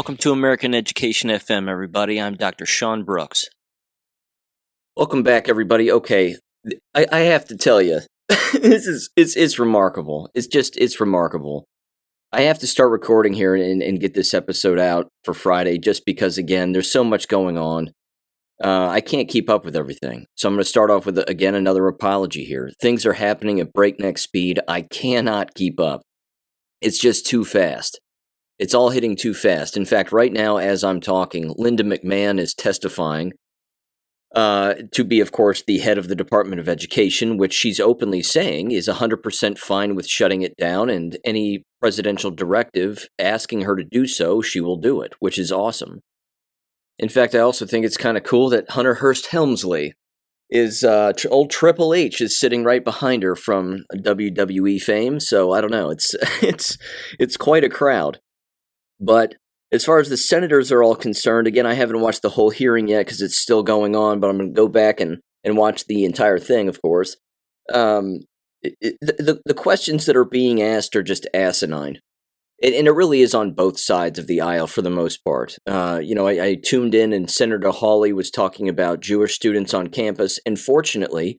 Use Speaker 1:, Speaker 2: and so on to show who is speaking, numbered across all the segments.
Speaker 1: Welcome to American Education FM, everybody. I'm Dr. Sean Brooks. Welcome back, everybody. Okay, I have to tell you, it's remarkable. It's remarkable. I have to start recording here and get this episode out for Friday, just because, again, there's so much going on. I can't keep up with everything. So I'm going to start off with, again, another apology here. Things are happening at breakneck speed. I cannot keep up. It's just too fast. It's all hitting too fast. In fact, right now, as I'm talking, Linda McMahon is testifying to be, of course, the head of the Department of Education, which she's openly saying is 100% fine with shutting it down, and any presidential directive asking her to do so, she will do it, which is awesome. In fact, I also think it's kind of cool that Hunter Hearst Helmsley is, old Triple H is sitting right behind her from WWE fame, so I don't know, it's quite a crowd. But as far as the senators are all concerned, again, I haven't watched the whole hearing yet because it's still going on, but I'm going to go back and watch the entire thing, of course. The questions that are being asked are just asinine. And it really is on both sides of the aisle for the most part. I tuned in and Senator Hawley was talking about Jewish students on campus. And fortunately,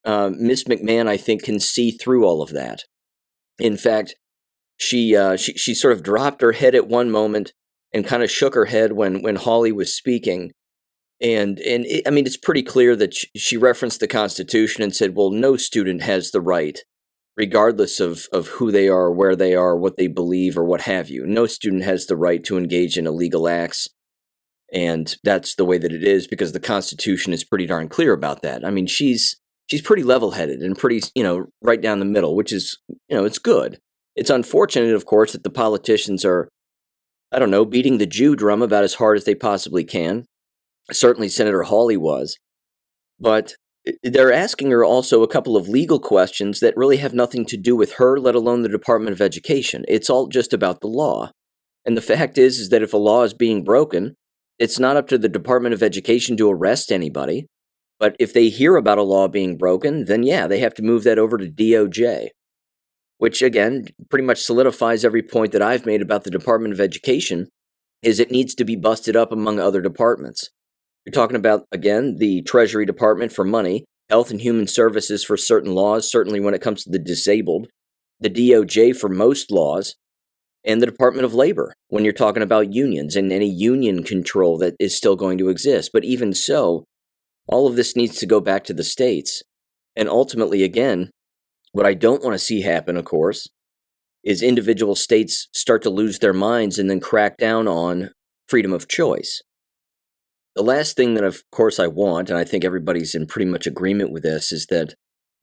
Speaker 1: Miss McMahon, I think, can see through all of that. In fact, she sort of dropped her head at one moment and kind of shook her head when Hawley was speaking. It's pretty clear that she referenced the Constitution and said, well, no student has the right, regardless of who they are, where they are, what they believe, or what have you. No student has the right to engage in illegal acts. And that's the way that it is because the Constitution is pretty darn clear about that. I mean, she's pretty level-headed and pretty, right down the middle, which is, it's good. It's unfortunate, of course, that the politicians are, beating the Jew drum about as hard as they possibly can. Certainly Senator Hawley was. But they're asking her also a couple of legal questions that really have nothing to do with her, let alone the Department of Education. It's all just about the law. And the fact is that if a law is being broken, it's not up to the Department of Education to arrest anybody. But if they hear about a law being broken, then yeah, they have to move that over to DOJ. Which, again, pretty much solidifies every point that I've made about the Department of Education, is it needs to be busted up among other departments. You're talking about, again, the Treasury Department for money, Health and Human Services for certain laws, certainly when it comes to the disabled, the DOJ for most laws, and the Department of Labor when you're talking about unions and any union control that is still going to exist. But even so, all of this needs to go back to the states. And ultimately, again, what I don't want to see happen, of course, is individual states start to lose their minds and then crack down on freedom of choice. The last thing that, of course, I want, and I think everybody's in pretty much agreement with this, is that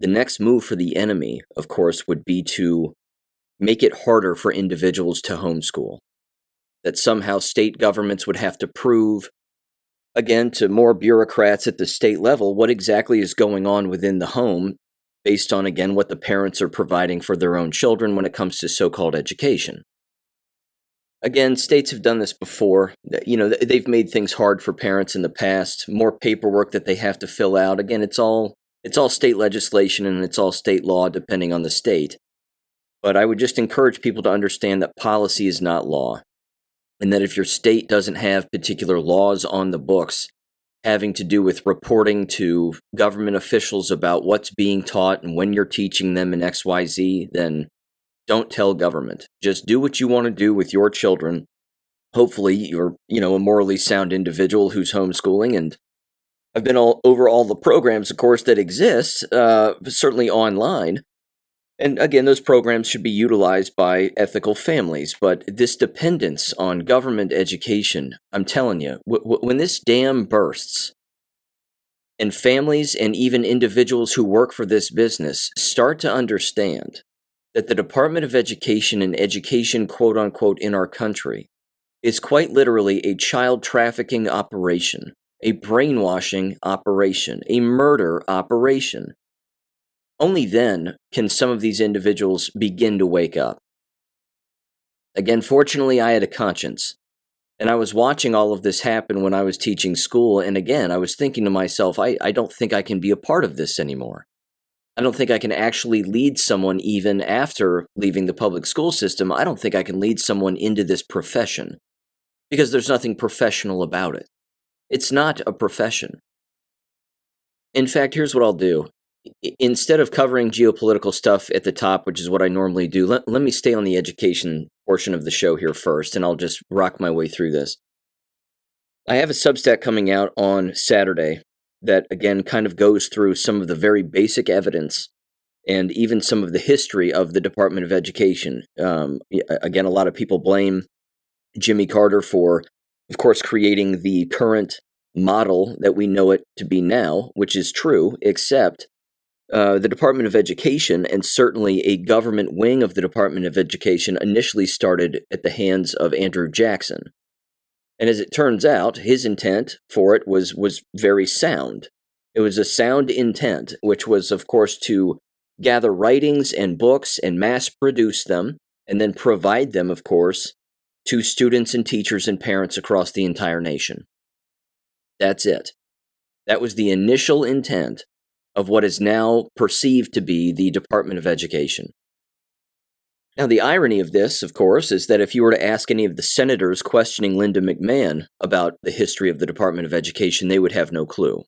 Speaker 1: the next move for the enemy, of course, would be to make it harder for individuals to homeschool. That somehow state governments would have to prove, again, to more bureaucrats at the state level, what exactly is going on within the home, based on, again, what the parents are providing for their own children when it comes to so-called education. Again, states have done this before. They've made things hard for parents in the past, more paperwork that they have to fill out. Again, it's all state legislation and it's all state law depending on the state. But I would just encourage people to understand that policy is not law, and that if your state doesn't have particular laws on the books having to do with reporting to government officials about what's being taught and when you're teaching them in XYZ, then don't tell government. Just do what you want to do with your children. Hopefully you're, a morally sound individual who's homeschooling, and I've been over all the programs, of course, that exist, certainly online. And again, those programs should be utilized by ethical families, but this dependence on government education, I'm telling you, when this dam bursts, and families and even individuals who work for this business start to understand that the Department of Education and education, quote unquote, in our country is quite literally a child trafficking operation, a brainwashing operation, a murder operation. Only then can some of these individuals begin to wake up. Again, fortunately, I had a conscience, and I was watching all of this happen when I was teaching school, and again, I was thinking to myself, I don't think I can be a part of this anymore. I don't think I can actually lead someone even after leaving the public school system. I don't think I can lead someone into this profession because there's nothing professional about it. It's not a profession. In fact, here's what I'll do. Instead of covering geopolitical stuff at the top, which is what I normally do, let me stay on the education portion of the show here first, and I'll just rock my way through this. I have a Substack coming out on Saturday that, again, kind of goes through some of the very basic evidence and even some of the history of the Department of Education. Again, a lot of people blame Jimmy Carter for, of course, creating the current model that we know it to be now, which is true, except the Department of Education, and certainly a government wing of the Department of Education, initially started at the hands of Andrew Jackson. And as it turns out, his intent for it was very sound. It was a sound intent, which was, of course, to gather writings and books and mass produce them, and then provide them, of course, to students and teachers and parents across the entire nation. That's it. That was the initial intent of what is now perceived to be the Department of Education. Now, the irony of this, of course, is that if you were to ask any of the senators questioning Linda McMahon about the history of the Department of Education, they would have no clue.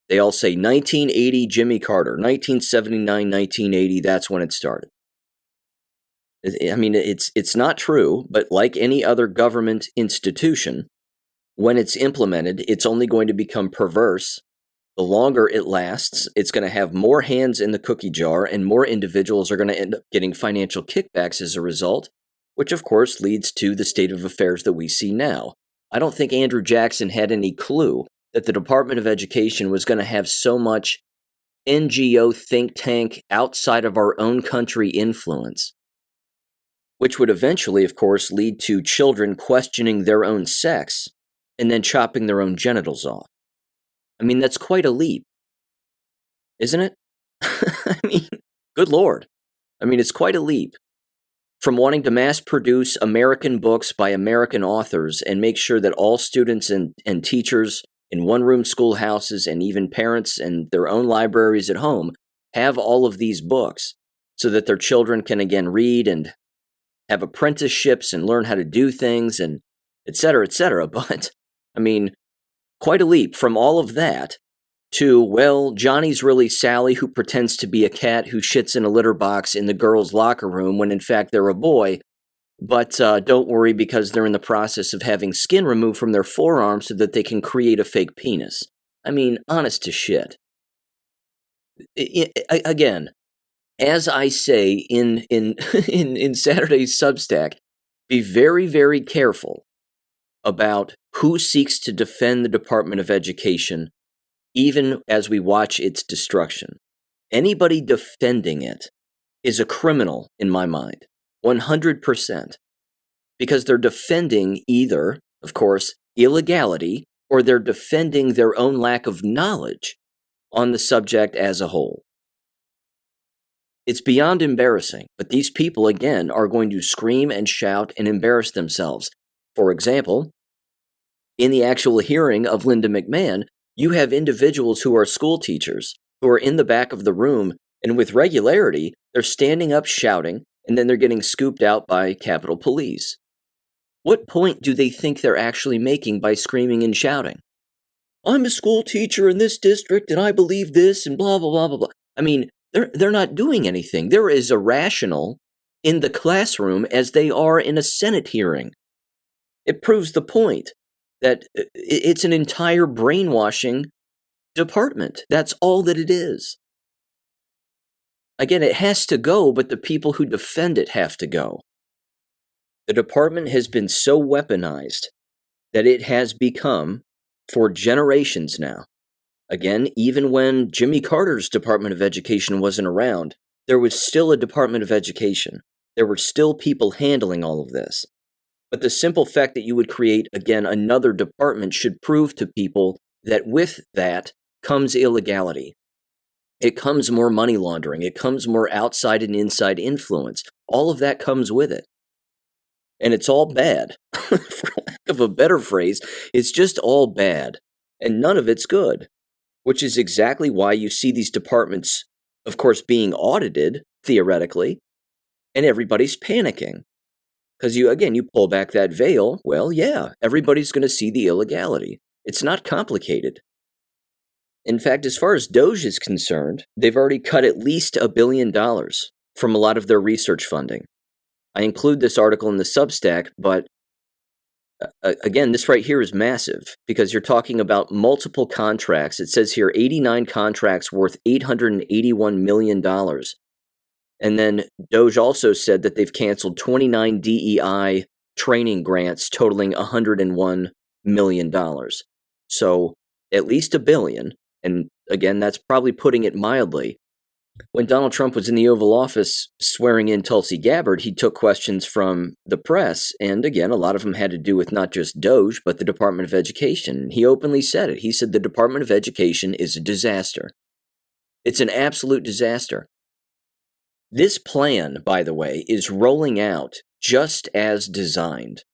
Speaker 1: They all say 1980 Jimmy Carter, 1979, 1980, that's when it started. I mean, it's not true, but like any other government institution, when it's implemented, it's only going to become perverse. The longer it lasts, it's going to have more hands in the cookie jar, and more individuals are going to end up getting financial kickbacks as a result, which of course leads to the state of affairs that we see now. I don't think Andrew Jackson had any clue that the Department of Education was going to have so much NGO think tank outside of our own country influence, which would eventually, of course, lead to children questioning their own sex and then chopping their own genitals off. I mean, that's quite a leap, isn't it? I mean, good Lord. I mean, it's quite a leap from wanting to mass produce American books by American authors and make sure that all students and teachers in one-room schoolhouses and even parents and their own libraries at home have all of these books so that their children can again read and have apprenticeships and learn how to do things and et cetera, et cetera. But, I mean, quite a leap from all of that to, well, Johnny's really Sally, who pretends to be a cat who shits in a litter box in the girls' locker room when in fact they're a boy. But don't worry, because they're in the process of having skin removed from their forearms so that they can create a fake penis. I mean, honest to shit. Again, as I say in Saturday's Substack, be very, very careful about who seeks to defend the Department of Education, even as we watch its destruction. Anybody defending it is a criminal in my mind, 100%, because they're defending either, of course, illegality, or they're defending their own lack of knowledge on the subject as a whole. It's beyond embarrassing, but these people, again, are going to scream and shout and embarrass themselves. For example, in the actual hearing of Linda McMahon, you have individuals who are school teachers who are in the back of the room, and with regularity, they're standing up shouting, and then they're getting scooped out by Capitol Police. What point do they think they're actually making by screaming and shouting? I'm a school teacher in this district, and I believe this, and blah, blah, blah, blah, blah. I mean, they're not doing anything. They're as irrational in the classroom as they are in a Senate hearing. It proves the point that it's an entire brainwashing department. That's all that it is. Again, it has to go, but the people who defend it have to go. The department has been so weaponized that it has become, for generations now, again, even when Jimmy Carter's Department of Education wasn't around, there was still a Department of Education. There were still people handling all of this. But the simple fact that you would create, again, another department should prove to people that with that comes illegality. It comes more money laundering. It comes more outside and inside influence. All of that comes with it. And it's all bad. For lack of a better phrase, it's just all bad. And none of it's good. Which is exactly why you see these departments, of course, being audited, theoretically, and everybody's panicking. Because you pull back that veil, well, yeah, everybody's going to see the illegality. It's not complicated. In fact, as far as Doge is concerned, they've already cut at least $1 billion from a lot of their research funding. I include this article in the Substack, but again, this right here is massive because you're talking about multiple contracts. It says here 89 contracts worth $881 million. And then Doge also said that they've canceled 29 DEI training grants totaling $101 million. So at least $1 billion. And again, that's probably putting it mildly. When Donald Trump was in the Oval Office swearing in Tulsi Gabbard, he took questions from the press. And again, a lot of them had to do with not just Doge, but the Department of Education. He openly said it. He said the Department of Education is a disaster. It's an absolute disaster. This plan, by the way, is rolling out just as designed.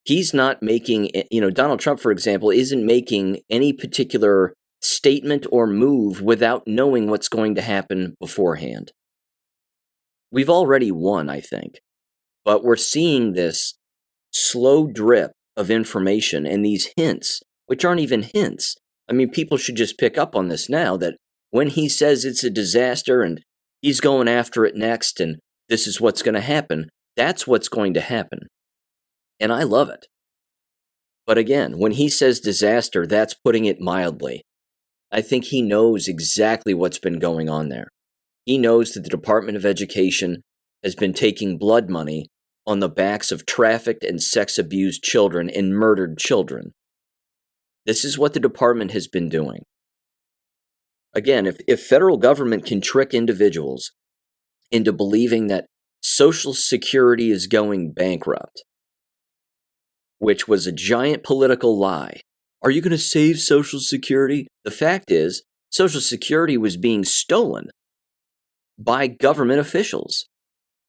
Speaker 1: He's not making, Donald Trump, for example, isn't making any particular statement or move without knowing what's going to happen beforehand. We've already won, I think, but we're seeing this slow drip of information and these hints, which aren't even hints. I mean, people should just pick up on this now that when he says it's a disaster and he's going after it next and this is what's going to happen, that's what's going to happen. And I love it. But again, when he says disaster, that's putting it mildly. I think he knows exactly what's been going on there. He knows that the Department of Education has been taking blood money on the backs of trafficked and sex-abused children and murdered children. This is what the department has been doing. Again, if federal government can trick individuals into believing that Social Security is going bankrupt, which was a giant political lie. Are you going to save Social Security? The fact is, Social Security was being stolen by government officials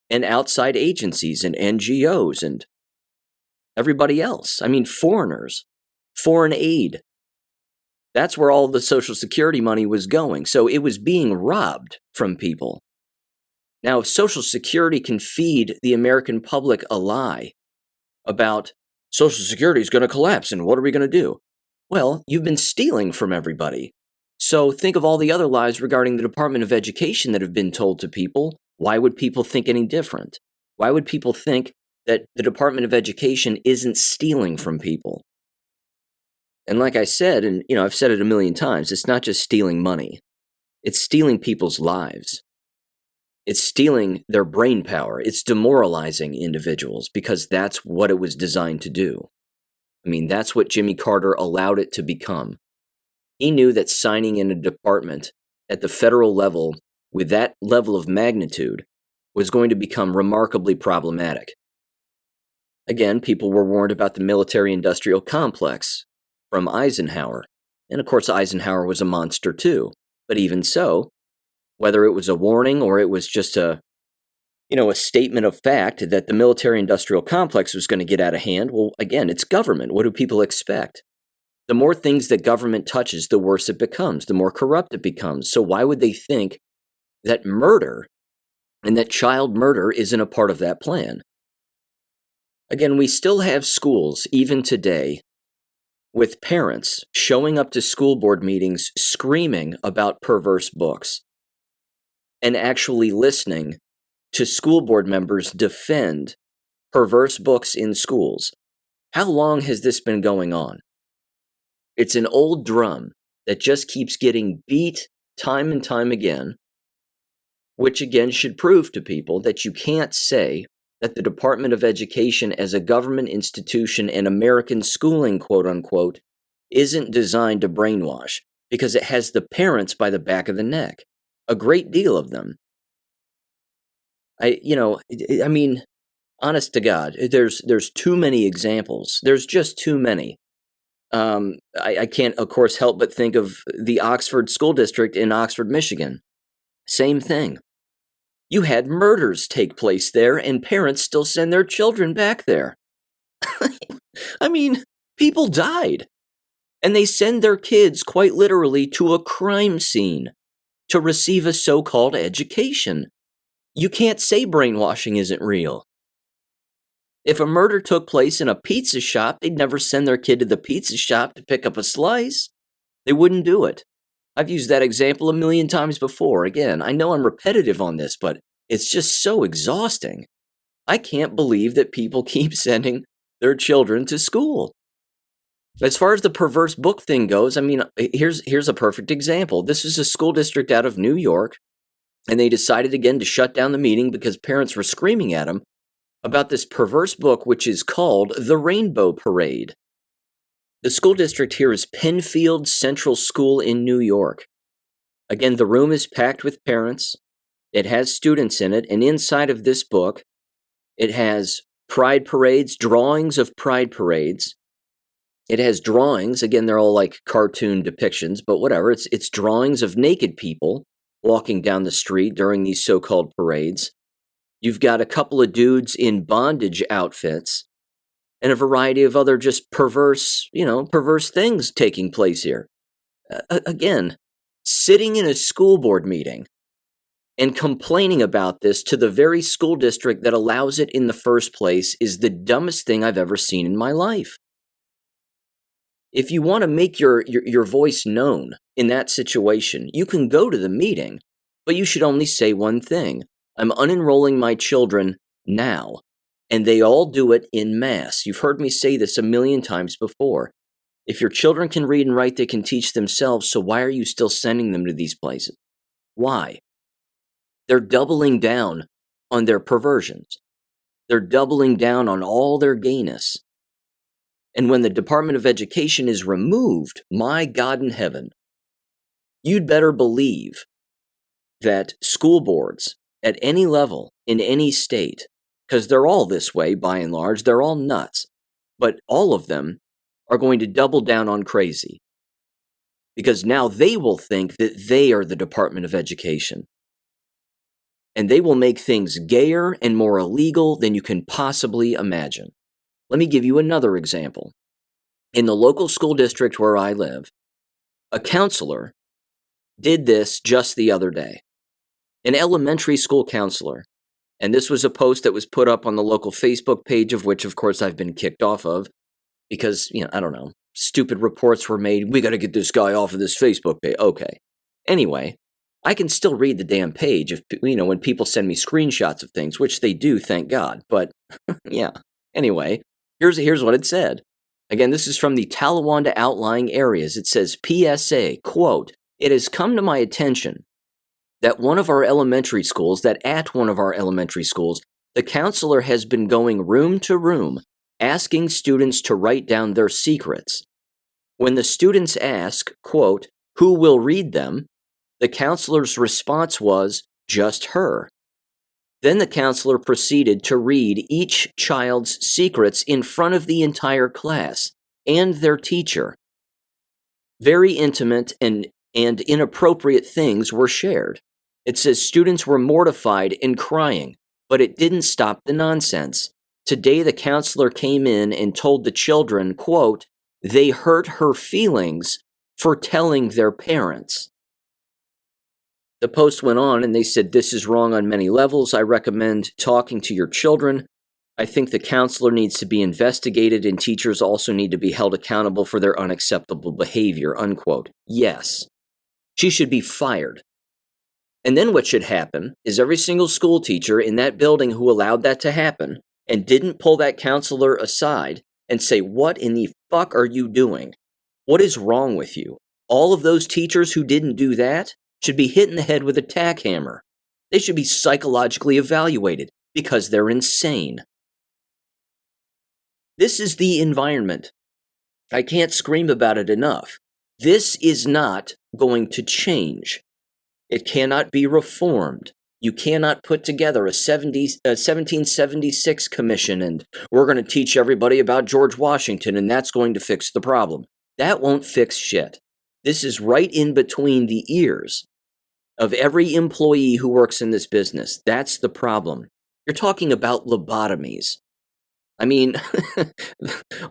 Speaker 1: and outside agencies and NGOs and everybody else. I mean, foreigners, foreign aid. That's where all the Social Security money was going. So it was being robbed from people. Now, if Social Security can feed the American public a lie about Social Security is going to collapse and what are we going to do? Well, you've been stealing from everybody. So think of all the other lies regarding the Department of Education that have been told to people. Why would people think any different? Why would people think that the Department of Education isn't stealing from people? And like I said, and I've said it a million times, it's not just stealing money. It's stealing people's lives. It's stealing their brain power. It's demoralizing individuals because that's what it was designed to do. I mean, that's what Jimmy Carter allowed it to become. He knew that signing in a department at the federal level with that level of magnitude was going to become remarkably problematic. Again, people were warned about the military-industrial complex from Eisenhower. And of course, Eisenhower was a monster too. But even so, whether it was a warning or it was just a statement of fact that the military-industrial complex was going to get out of hand, well, again, it's government. What do people expect? The more things that government touches, the worse it becomes, the more corrupt it becomes. So why would they think that murder and that child murder isn't a part of that plan? Again, we still have schools, even today, with parents showing up to school board meetings screaming about perverse books and actually listening to school board members defend perverse books in schools. How long has this been going on? It's an old drum that just keeps getting beat time and time again, which again should prove to people that you can't say that the Department of Education as a government institution and American schooling, quote unquote, isn't designed to brainwash because it has the parents by the back of the neck. A great deal of them. I mean, honest to God, there's too many examples. There's just too many. I can't, of course, help but think of the Oxford School District in Oxford, Michigan. Same thing. You had murders take place there, and parents still send their children back there. I mean, people died. And they send their kids, quite literally, to a crime scene to receive a so-called education. You can't say brainwashing isn't real. If a murder took place in a pizza shop, they'd never send their kid to the pizza shop to pick up a slice. They wouldn't do it. I've used that example a million times before. Again, I know I'm repetitive on this, but it's just so exhausting. I can't believe that people keep sending their children to school. As far as the perverse book thing goes, I mean, here's a perfect example. This is a school district out of New York, and they decided again to shut down the meeting because parents were screaming at them about this perverse book, which is called The Rainbow Parade. The school district here is Penfield Central School in New York. Again, the room is packed with parents. It has students in it, and inside of this book, it has pride parades, drawings of pride parades. It has drawings, again, they're all like cartoon depictions, but whatever. It's drawings of naked people walking down the street during these so-called parades. You've got a couple of dudes in bondage outfits and a variety of other just perverse things taking place here. Again, sitting in a school board meeting and complaining about this to the very school district that allows it in the first place is the dumbest thing I've ever seen in my life. If you want to make your voice known in that situation, you can go to the meeting, but you should only say one thing. I'm unenrolling my children now. And they all do it en masse. You've heard me say this a million times before. If your children can read and write, they can teach themselves, so why are you still sending them to these places? Why? They're doubling down on their perversions. They're doubling down on all their gayness. And when the Department of Education is removed, my God in heaven, you'd better believe that school boards at any level, in any state, because they're all this way by and large, they're all nuts, but all of them are going to double down on crazy. Because now they will think that they are the Department of Education. And they will make things gayer and more illegal than you can possibly imagine. Let me give you another example. In the local school district where I live, a counselor did this just the other day. An elementary school counselor. And this was a post that was put up on the local Facebook page, of which, of course, I've been kicked off of because, I don't know, stupid reports were made. We got to get this guy off of this Facebook page. Okay. Anyway, I can still read the damn page if, when people send me screenshots of things, which they do, thank God. But, yeah. Anyway, here's what it said. Again, this is from the Talawanda outlying areas. It says, PSA, quote, "It has come to my attention that at one of our elementary schools, the counselor has been going room to room, asking students to write down their secrets. When the students ask, quote, who will read them, the counselor's response was, just her. Then the counselor proceeded to read each child's secrets in front of the entire class and their teacher. Very intimate and inappropriate things were shared. It says students were mortified and crying, but it didn't stop the nonsense. Today the counselor came in and told the children, quote, they hurt her feelings for telling their parents." The post went on and they said, "This is wrong on many levels. I recommend talking to your children. I think the counselor needs to be investigated and teachers also need to be held accountable for their unacceptable behavior," unquote. Yes, she should be fired. And then what should happen is every single school teacher in that building who allowed that to happen and didn't pull that counselor aside and say, what in the fuck are you doing? What is wrong with you? All of those teachers who didn't do that should be hit in the head with a tack hammer. They should be psychologically evaluated because they're insane. This is the environment. I can't scream about it enough. This is not going to change. It cannot be reformed. You cannot put together a 1776 commission and we're going to teach everybody about George Washington and that's going to fix the problem. That won't fix shit. This is right in between the ears of every employee who works in this business. That's the problem. You're talking about lobotomies. I mean,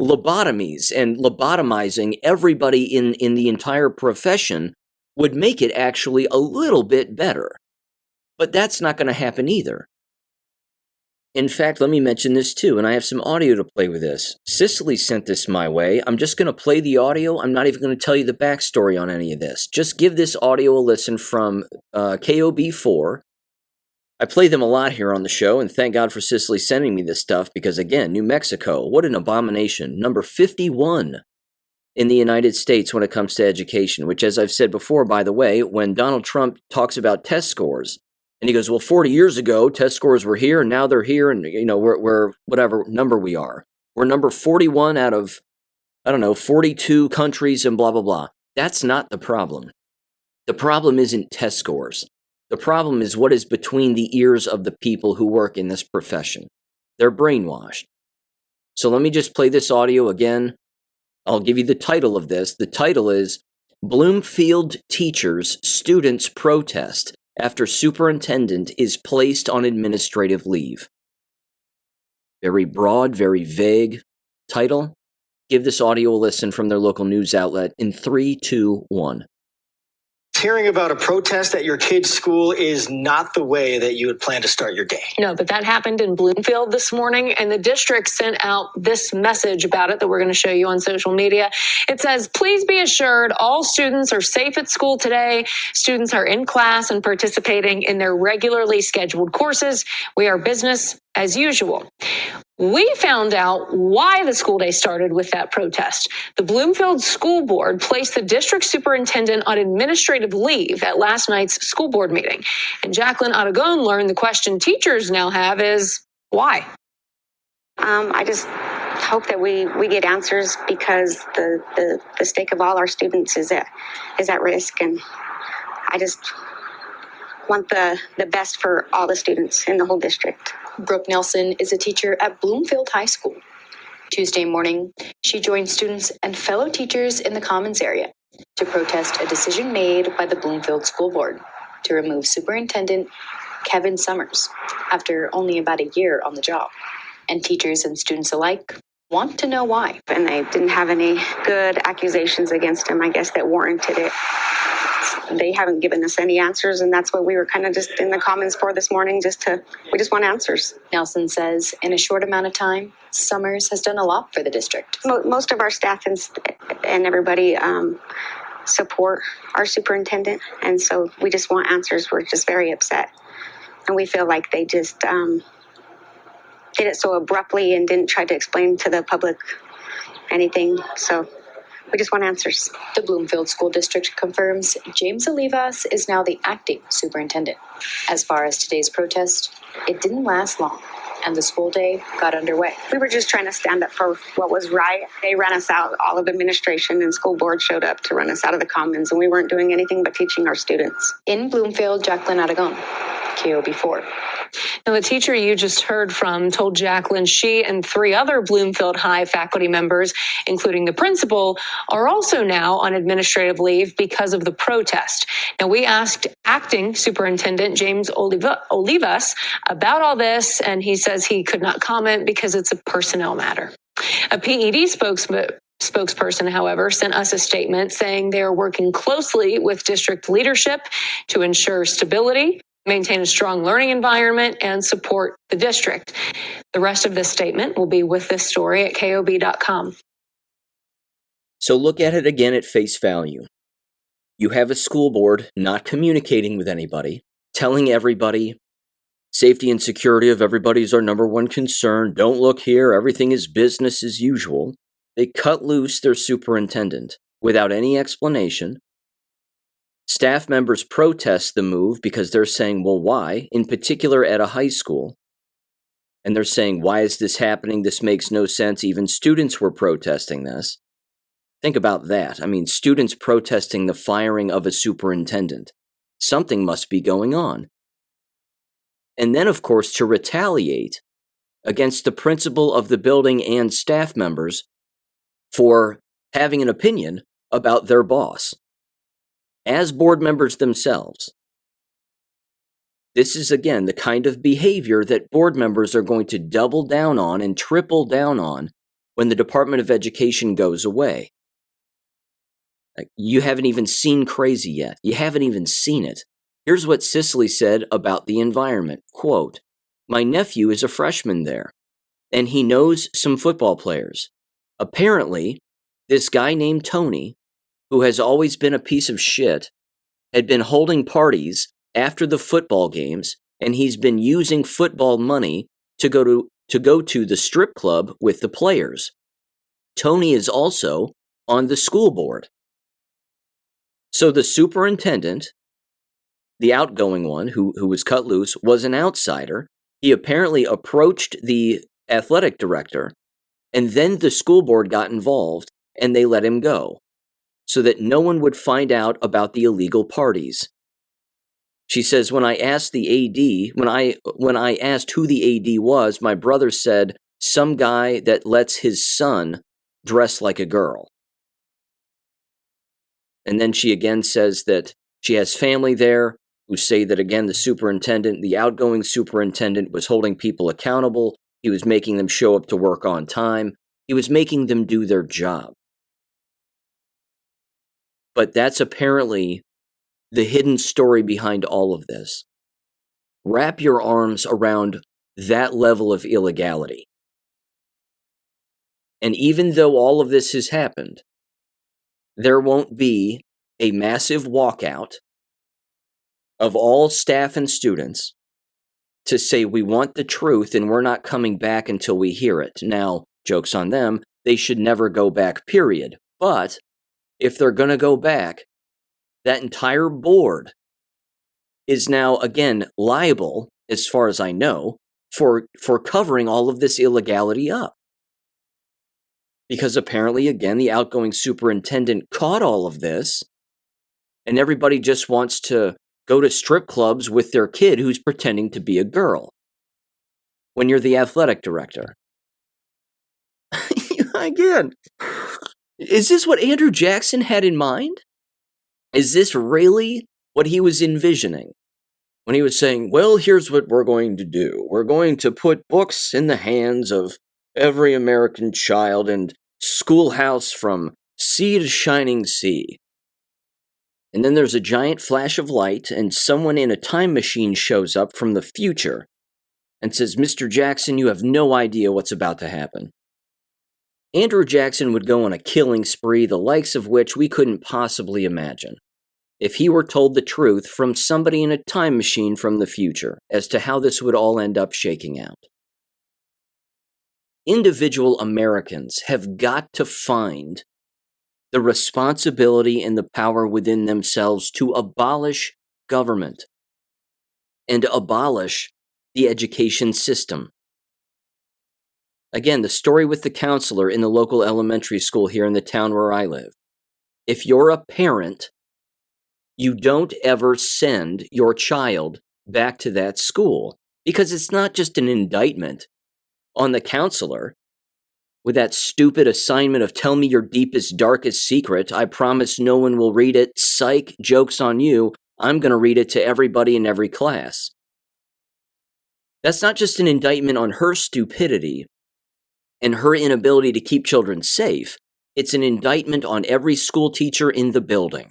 Speaker 1: lobotomies and lobotomizing everybody in the entire profession would make it actually a little bit better. But that's not going to happen either. In fact, let me mention this too, and I have some audio to play with this. Cicely sent this my way. I'm just going to play the audio. I'm not even going to tell you the backstory on any of this. Just give this audio a listen from KOB4. I play them a lot here on the show, and thank God for Cicely sending me this stuff because, again, New Mexico, what an abomination. Number 51 in the United States when it comes to education, which, as I've said before, by the way, when Donald Trump talks about test scores, and he goes, well, 40 years ago, test scores were here, and now they're here, and, we're whatever number we are. We're number 41 out of, 42 countries and blah, blah, blah. That's not the problem. The problem isn't test scores. The problem is what is between the ears of the people who work in this profession. They're brainwashed. So let me just play this audio again. I'll give you the title of this. The title is Bloomfield Teachers Students Protest After Superintendent is Placed on Administrative Leave. Very broad, very vague title. Give this audio a listen from their local news outlet in 3, 2, 1.
Speaker 2: Hearing about a protest at your kid's school is not the way that you would plan to start your day.
Speaker 3: No, but that happened in Bloomfield this morning, and the district sent out this message about it that we're going to show you on social media. It says, please be assured all students are safe at school today. Students are in class and participating in their regularly scheduled courses. We are business as usual. We found out why the school day started with that protest. The Bloomfield School Board placed the district superintendent on administrative leave at last night's school board meeting. And Jacqueline Aragon learned the question teachers now have is, why?
Speaker 4: I just hope that we get answers because the stake of all our students is at risk. And I just want the best for all the students in the whole district.
Speaker 5: Brooke Nelson is a teacher at Bloomfield High School. Tuesday morning, she joined students and fellow teachers in the Commons area to protest a decision made by the Bloomfield School Board to remove Superintendent Kevin Summers after only about a year on the job. And teachers and students alike want to know why.
Speaker 4: And they didn't have any good accusations against him, I guess, that warranted it. They haven't given us any answers, and that's what we were kind of just in the Commons for this morning, we just want answers.
Speaker 5: Nelson says in a short amount of time, Summers has done a lot for the district.
Speaker 4: Most of our staff and everybody support our superintendent, and so we just want answers. We're just very upset, and we feel like they just did it so abruptly and didn't try to explain to the public anything, so we just want answers.
Speaker 5: The Bloomfield School District confirms James Olivas is now the acting superintendent. As far as today's protest, it didn't last long, and the school day got underway.
Speaker 4: We were just trying to stand up for what was right. They ran us out. All of administration and school board showed up to run us out of the Commons, and we weren't doing anything but teaching our students.
Speaker 5: In Bloomfield, Jacqueline Aragon, KOB4.
Speaker 3: Now, the teacher you just heard from told Jacqueline she and 3 other Bloomfield High faculty members, including the principal, are also now on administrative leave because of the protest. Now, we asked acting superintendent James Olivas about all this, and he says he could not comment because it's a personnel matter. A PED spokesperson, however, sent us a statement saying they are working closely with district leadership to ensure stability, maintain a strong learning environment, and support the district. The rest of this statement will be with this story at KOB.com.
Speaker 1: So look at it again at face value. You have a school board not communicating with anybody, telling everybody safety and security of everybody is our number one concern. Don't look here. Everything is business as usual. They cut loose their superintendent without any explanation. Staff members protest the move because they're saying, well, why? In particular at a high school. And they're saying, why is this happening? This makes no sense. Even students were protesting this. Think about that. I mean, students protesting the firing of a superintendent. Something must be going on. And then, of course, to retaliate against the principal of the building and staff members for having an opinion about their boss. As board members themselves. This is, again, the kind of behavior that board members are going to double down on and triple down on when the Department of Education goes away. You haven't even seen crazy yet. You haven't even seen it. Here's what Cicely said about the environment. Quote, My nephew is a freshman there, and he knows some football players. Apparently, this guy named Tony, who has always been a piece of shit, had been holding parties after the football games, and he's been using football money to go to the strip club with the players. Tony is also on the school board. So the superintendent, the outgoing one who was cut loose, was an outsider. He apparently approached the athletic director, and then the school board got involved, and they let him go so that no one would find out about the illegal parties. She says, when I asked the AD, when I asked who the AD was, my brother said, some guy that lets his son dress like a girl. And then she again says that she has family there who say that, again, the outgoing superintendent was holding people accountable. He was making them show up to work on time. He was making them do their job. But that's apparently the hidden story behind all of this. Wrap your arms around that level of illegality. And even though all of this has happened, there won't be a massive walkout of all staff and students to say we want the truth and we're not coming back until we hear it. Now, joke's on them, they should never go back, period. But if they're going to go back, that entire board is now, again, liable, as far as I know, for covering all of this illegality up. Because apparently, again, the outgoing superintendent caught all of this, and everybody just wants to go to strip clubs with their kid who's pretending to be a girl when you're the athletic director. Again, is this what Andrew Jackson had in mind? Is this really what he was envisioning when he was saying, well, here's what we're going to do. We're going to put books in the hands of every American child and schoolhouse from sea to shining sea. And then there's a giant flash of light and someone in a time machine shows up from the future and says, Mr. Jackson, you have no idea what's about to happen. Andrew Jackson would go on a killing spree, the likes of which we couldn't possibly imagine, if he were told the truth from somebody in a time machine from the future as to how this would all end up shaking out. Individual Americans have got to find the responsibility and the power within themselves to abolish government and abolish the education system. Again, the story with the counselor in the local elementary school here in the town where I live. If you're a parent, you don't ever send your child back to that school, because it's not just an indictment on the counselor with that stupid assignment of tell me your deepest, darkest secret. I promise no one will read it. Psych, joke's on you. I'm going to read it to everybody in every class. That's not just an indictment on her stupidity and her inability to keep children safe. It's an indictment on every school teacher in the building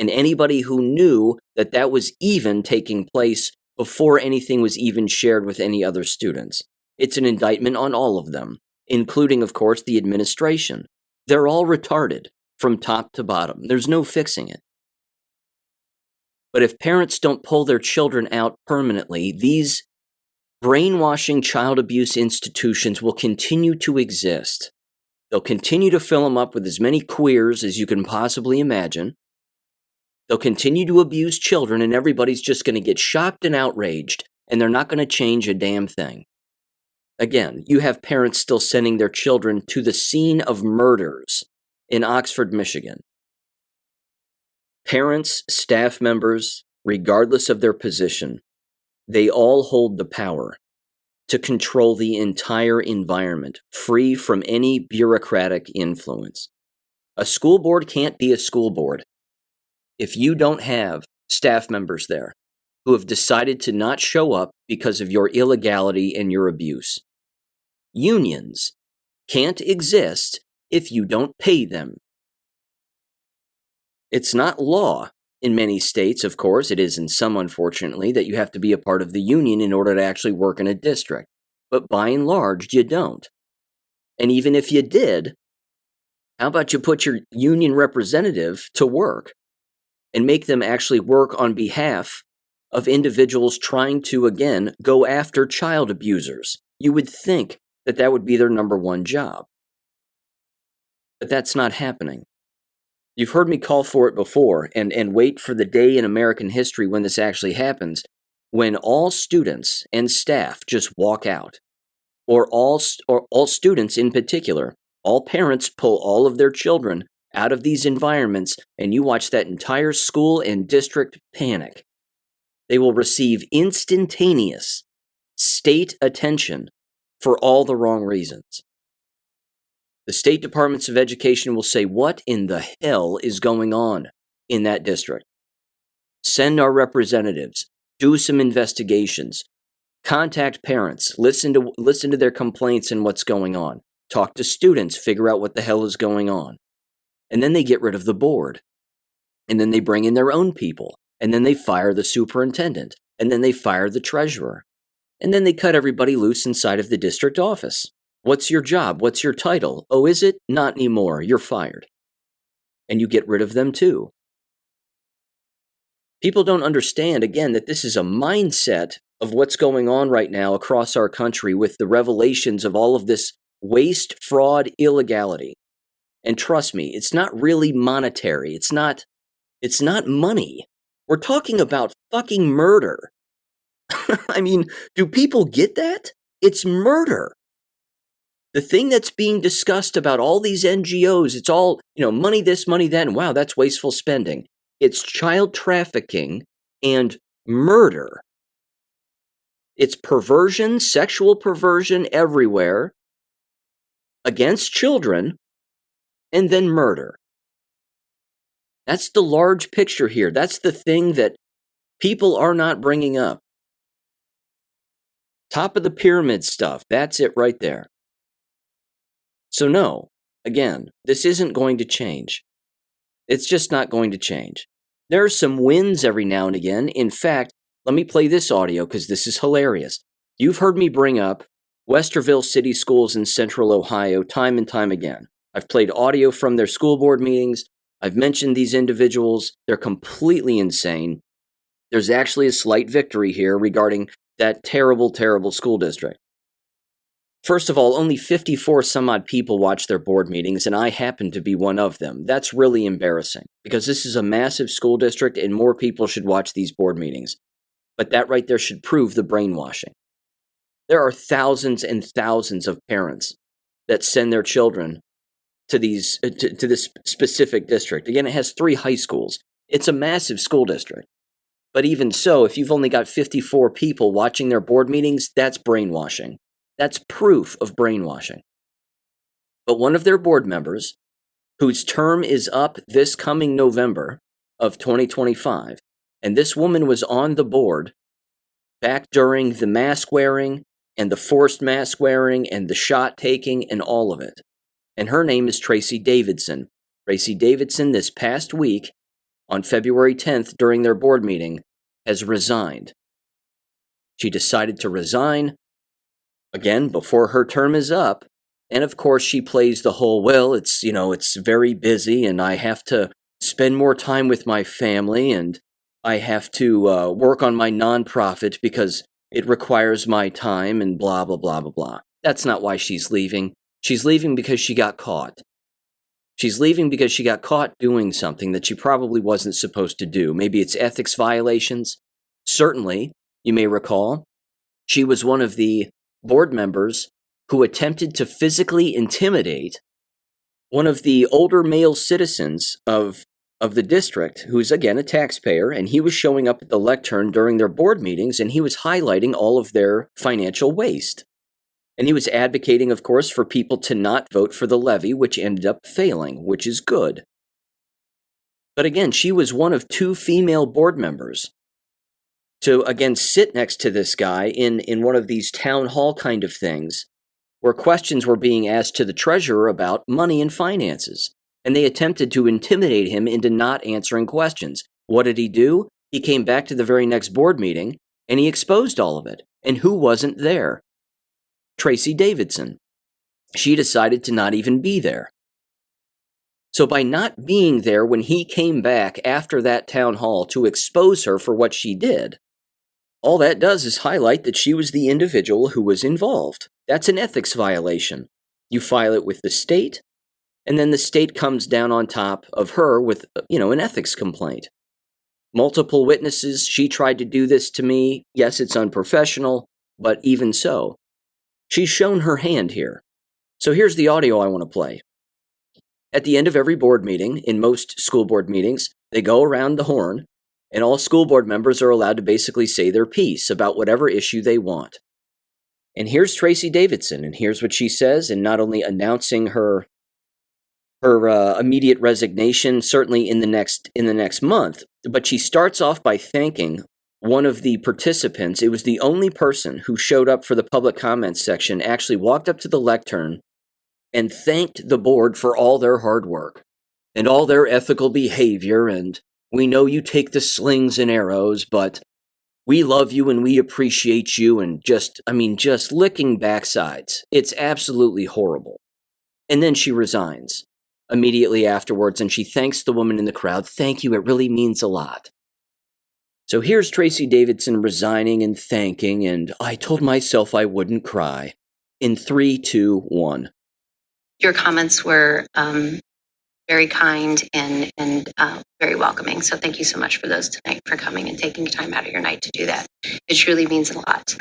Speaker 1: and anybody who knew that that was even taking place before anything was even shared with any other students. It's an indictment on all of them, including, of course, the administration. They're all retarded from top to bottom. There's no fixing it. But if parents don't pull their children out permanently, these brainwashing child abuse institutions will continue to exist. They'll continue to fill them up with as many queers as you can possibly imagine. They'll continue to abuse children, and everybody's just going to get shocked and outraged, and they're not going to change a damn thing. Again, you have parents still sending their children to the scene of murders in Oxford, Michigan. Parents, staff members, regardless of their position, they all hold the power to control the entire environment, free from any bureaucratic influence. A school board can't be a school board if you don't have staff members there who have decided to not show up because of your illegality and your abuse. Unions can't exist if you don't pay them. It's not law In many states, of course, it is in some, unfortunately, that you have to be a part of the union in order to actually work in a district. But by and large, you don't. And even if you did, how about you put your union representative to work and make them actually work on behalf of individuals trying to, again, go after child abusers? You would think that that would be their number one job. But that's not happening. You've heard me call for it before, and wait for the day in American history when this actually happens, when all students and staff just walk out, or all students in particular, all parents pull all of their children out of these environments, and you watch that entire school and district panic. They will receive instantaneous state attention for all the wrong reasons. The state departments of education will say, what in the hell is going on in that district? Send our representatives, do some investigations, contact parents, listen to their complaints and what's going on, talk to students, figure out what the hell is going on. And then they get rid of the board. And then they bring in their own people. And then they fire the superintendent. And then they fire the treasurer. And then they cut everybody loose inside of the district office. What's your job? What's your title? Oh, is it? Not anymore. You're fired. And you get rid of them too. People don't understand, again, that this is a mindset of what's going on right now across our country with the revelations of all of this waste, fraud, illegality. And trust me, it's not really monetary. It's not money. We're talking about fucking murder. I mean, do people get that? It's murder. The thing that's being discussed about all these NGOs, it's all, money this, money that, and wow, that's wasteful spending. It's child trafficking and murder. It's perversion, sexual perversion everywhere against children, and then murder. That's the large picture here. That's the thing that people are not bringing up. Top of the pyramid stuff. That's it right there. So no, again, this isn't going to change. It's just not going to change. There are some wins every now and again. In fact, let me play this audio because this is hilarious. You've heard me bring up Westerville City Schools in Central Ohio time and time again. I've played audio from their school board meetings. I've mentioned these individuals. They're completely insane. There's actually a slight victory here regarding that terrible, terrible school district. First of all, only 54 some odd people watch their board meetings, and I happen to be one of them. That's really embarrassing, because this is a massive school district and more people should watch these board meetings. But that right there should prove the brainwashing. There are thousands and thousands of parents that send their children to this specific district. Again, it has 3 high schools. It's a massive school district. But even so, if you've only got 54 people watching their board meetings, that's brainwashing. That's proof of brainwashing. But one of their board members, whose term is up this coming November of 2025, and this woman was on the board back during the mask wearing and the forced mask wearing and the shot taking and all of it. And her name is Tracy Davidson. Tracy Davidson, this past week, on February 10th, during their board meeting, has resigned. She decided to resign, again, before her term is up. And of course, she plays the whole, well, it's very busy and I have to spend more time with my family and I have to work on my nonprofit because it requires my time and blah, blah, blah, blah, blah. That's not why she's leaving. She's leaving because she got caught. She's leaving because she got caught doing something that she probably wasn't supposed to do. Maybe it's ethics violations. Certainly, you may recall, she was one of the board members who attempted to physically intimidate one of the older male citizens of the district, who's, again, a taxpayer, and he was showing up at the lectern during their board meetings, and he was highlighting all of their financial waste. And he was advocating, of course, for people to not vote for the levy, which ended up failing, which is good. But again, she was one of 2 female board members to, again, sit next to this guy in one of these town hall kind of things, where questions were being asked to the treasurer about money and finances. And they attempted to intimidate him into not answering questions. What did he do? He came back to the very next board meeting and he exposed all of it. And who wasn't there? Tracy Davidson. She decided to not even be there. So by not being there when he came back after that town hall to expose her for what she did, all that does is highlight that she was the individual who was involved. That's an ethics violation. You file it with the state, and then the state comes down on top of her with, an ethics complaint. Multiple witnesses, she tried to do this to me. Yes, it's unprofessional, but even so. She's shown her hand here. So here's the audio I want to play. At the end of every board meeting, in most school board meetings, they go around the horn, and all school board members are allowed to basically say their piece about whatever issue they want. And here's Tracy Davidson, and here's what she says, and not only announcing her immediate resignation, certainly in the next month, but she starts off by thanking one of the participants. It was the only person who showed up for the public comments section, actually walked up to the lectern and thanked the board for all their hard work and all their ethical behavior. And we know you take the slings and arrows, but we love you and we appreciate you. And just licking backsides. It's absolutely horrible. And then she resigns immediately afterwards, and she thanks the woman in the crowd. Thank you, it really means a lot. So here's Tracy Davidson resigning and thanking, and I told myself I wouldn't cry. In 3, 2, 1.
Speaker 6: Your comments were very kind and very welcoming. So thank you so much for those tonight, for coming and taking time out of your night to do that. It truly means a lot.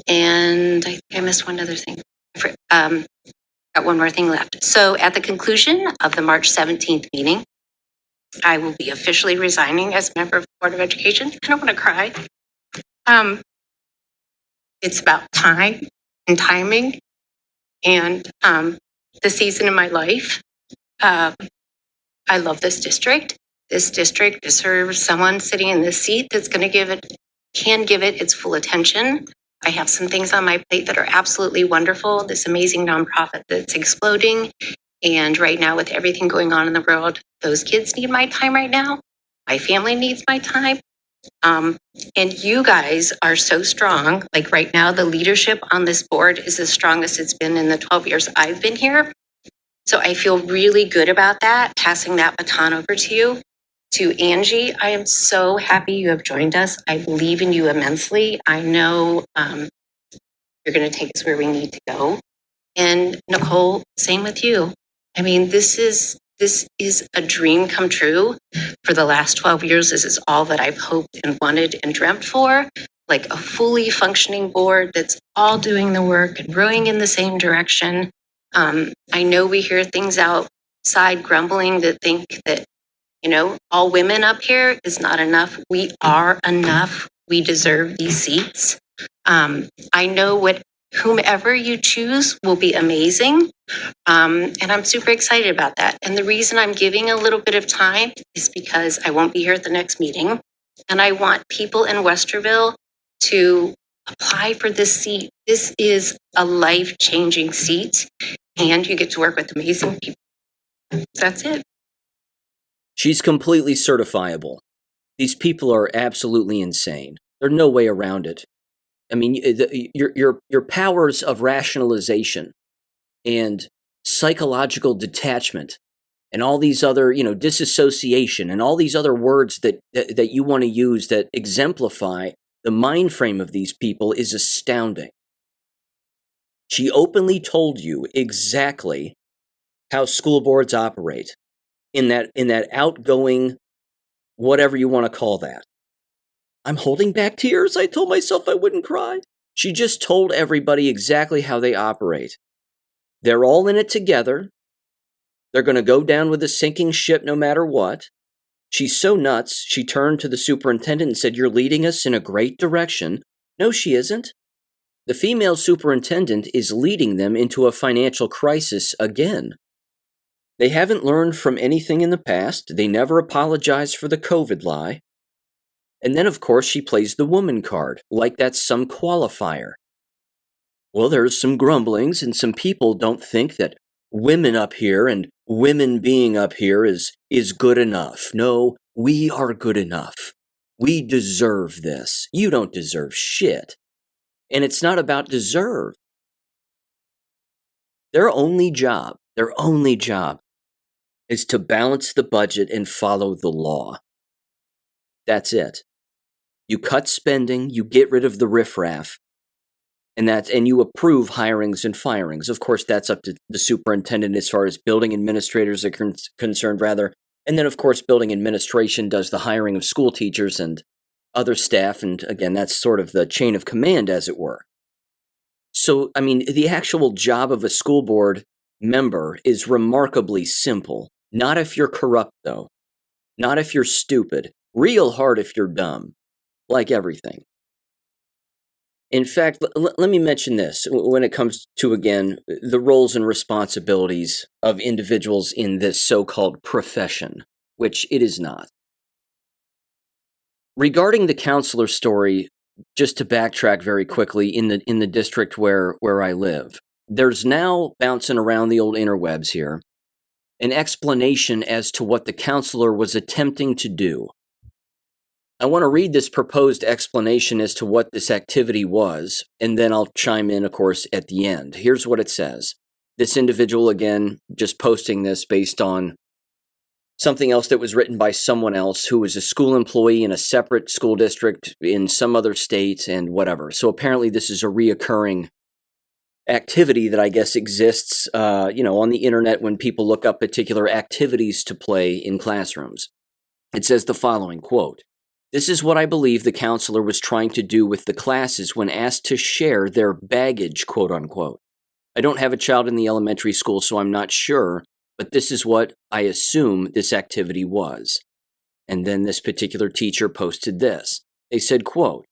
Speaker 6: And I think I missed one other thing. Got one more thing left. So at the conclusion of the March 17th meeting, I will be officially resigning as a member of the Board of Education. I don't want to cry. It's about time and timing and the season in my life. I love this district. This district deserves someone sitting in this seat that's can give it its full attention. I have some things on my plate that are absolutely wonderful. This amazing nonprofit that's exploding. And right now, with everything going on in the world, those kids need my time right now. My family needs my time. And you guys are so strong. Like right now, the leadership on this board is the strongest it's been in the 12 years I've been here. So I feel really good about that, passing that baton over to you. To Angie, I am so happy you have joined us. I believe in you immensely. I know you're going to take us where we need to go. And Nicole, same with you. I mean, this is a dream come true. For the last 12 years, this is all that I've hoped and wanted and dreamt for. Like a fully functioning board that's all doing the work and rowing in the same direction. I know we hear things outside grumbling that think that, all women up here is not enough. We are enough. We deserve these seats. I know whomever you choose will be amazing. And I'm super excited about that. And the reason I'm giving a little bit of time is because I won't be here at the next meeting. And I want people in Westerville to apply for this seat. This is a life-changing seat. And you get to work with amazing people. That's it.
Speaker 1: She's completely certifiable. These people are absolutely insane. There's no way around it. I mean, your powers of rationalization and psychological detachment and all these other, disassociation and all these other words that you want to use that exemplify the mind frame of these people is astounding. She openly told you exactly how school boards operate in that outgoing, whatever you want to call that. I'm holding back tears. I told myself I wouldn't cry. She just told everybody exactly how they operate. They're all in it together. They're going to go down with a sinking ship no matter what. She's so nuts, she turned to the superintendent and said, "You're leading us in a great direction." No, she isn't. The female superintendent is leading them into a financial crisis again. They haven't learned from anything in the past. They never apologized for the COVID lie. And then, of course, she plays the woman card, like that's some qualifier. Well, there's some grumblings, and some people don't think that women up here and women being up here is good enough. No, we are good enough. We deserve this. You don't deserve shit. And it's not about deserve. Their only job is to balance the budget and follow the law. That's it. You cut spending, you get rid of the riffraff, and you approve hirings and firings. Of course, that's up to the superintendent as far as building administrators are concerned, rather. And then, of course, building administration does the hiring of school teachers and other staff. And again, that's sort of the chain of command, as it were. So, I mean, the actual job of a school board member is remarkably simple. Not if you're corrupt, though. Not if you're stupid. Real hard if you're dumb. Like everything. In fact, let me mention this when it comes to, again, the roles and responsibilities of individuals in this so-called profession, which it is not. Regarding the counselor story, just to backtrack very quickly, in the district where I live, there's now bouncing around the old interwebs here an explanation as to what the counselor was attempting to do. I want to read this proposed explanation as to what this activity was, and then I'll chime in, of course, at the end. Here's what it says. This individual, again, just posting this based on something else that was written by someone else who was a school employee in a separate school district in some other state and whatever. So apparently this is a reoccurring activity that I guess exists, on the internet when people look up particular activities to play in classrooms. It says the following, quote, "This is what I believe the counselor was trying to do with the classes when asked to share their baggage, quote unquote. I don't have a child in the elementary school, so I'm not sure, but this is what I assume this activity was." And then this particular teacher posted this. They said, quote,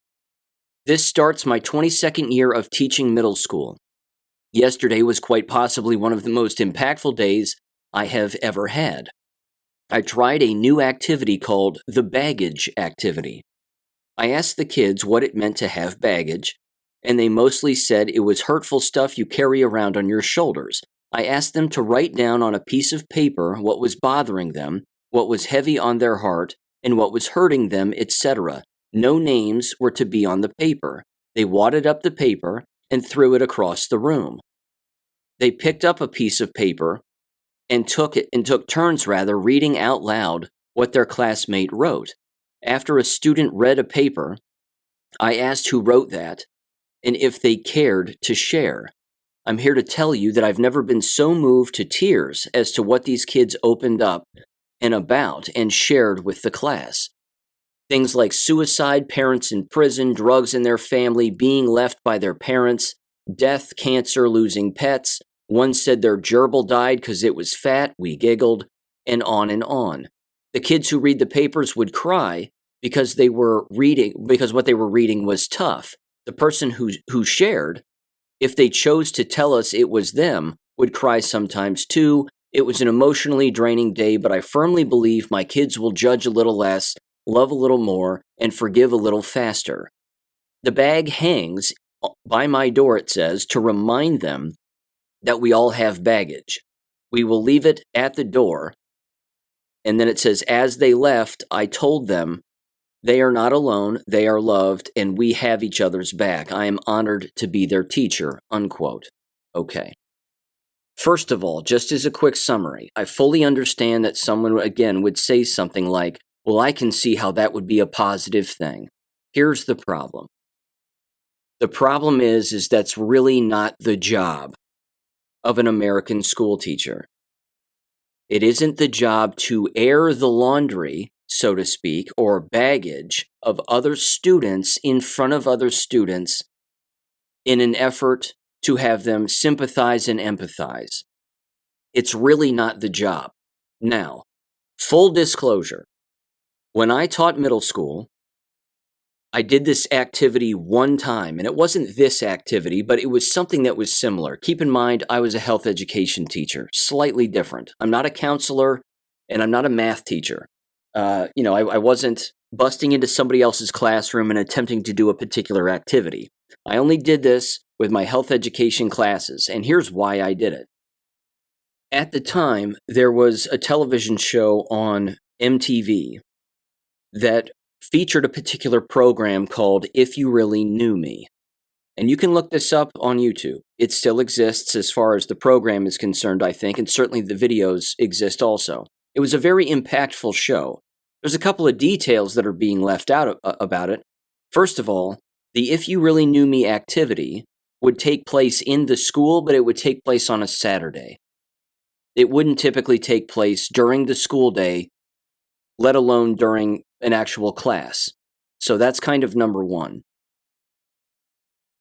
Speaker 1: "This starts my 22nd year of teaching middle school. Yesterday was quite possibly one of the most impactful days I have ever had. I tried a new activity called the baggage activity. I asked the kids what it meant to have baggage, and they mostly said it was hurtful stuff you carry around on your shoulders. I asked them to write down on a piece of paper what was bothering them, what was heavy on their heart, and what was hurting them, etc. No names were to be on the paper. They wadded up the paper and threw it across the room. They picked up a piece of paper and took turns reading out loud what their classmate wrote. After a student read a paper, I asked who wrote that and if they cared to share. I'm here to tell you that I've never been so moved to tears as to what these kids opened up and about and shared with the class. Things like suicide, parents in prison, drugs in their family, being left by their parents, death, cancer, losing pets. One said their gerbil died because it was fat, we giggled, and on and on. The kids who read the papers would cry because what they were reading was tough. The person who shared, if they chose to tell us it was them, would cry sometimes too. It was an emotionally draining day, but I firmly believe my kids will judge a little less, love a little more, and forgive a little faster. The bag hangs by my door, it says, to remind them that we all have baggage. We will leave it at the door." And then it says, "As they left, I told them they are not alone, they are loved, and we have each other's back. I am honored to be their teacher," unquote. Okay. First of all, just as a quick summary, I fully understand that someone, again, would say something like, well, I can see how that would be a positive thing. Here's the problem. The problem is that's really not the job of an American school teacher. It isn't the job to air the laundry, so to speak, or baggage of other students in front of other students in an effort to have them sympathize and empathize. It's really not the job. Now, full disclosure, when I taught middle school, I did this activity one time, and it wasn't this activity, but it was something that was similar. Keep in mind, I was a health education teacher, slightly different. I'm not a counselor, and I'm not a math teacher. I wasn't busting into somebody else's classroom and attempting to do a particular activity. I only did this with my health education classes, and here's why I did it. At the time, there was a television show on MTV that featured a particular program called If You Really Knew Me. And you can look this up on YouTube. It still exists as far as the program is concerned, I think, and certainly the videos exist also. It was a very impactful show. There's a couple of details that are being left out about it. First of all, the If You Really Knew Me activity would take place in the school, but it would take place on a Saturday. It wouldn't typically take place during the school day, let alone during an actual class. So that's kind of number one.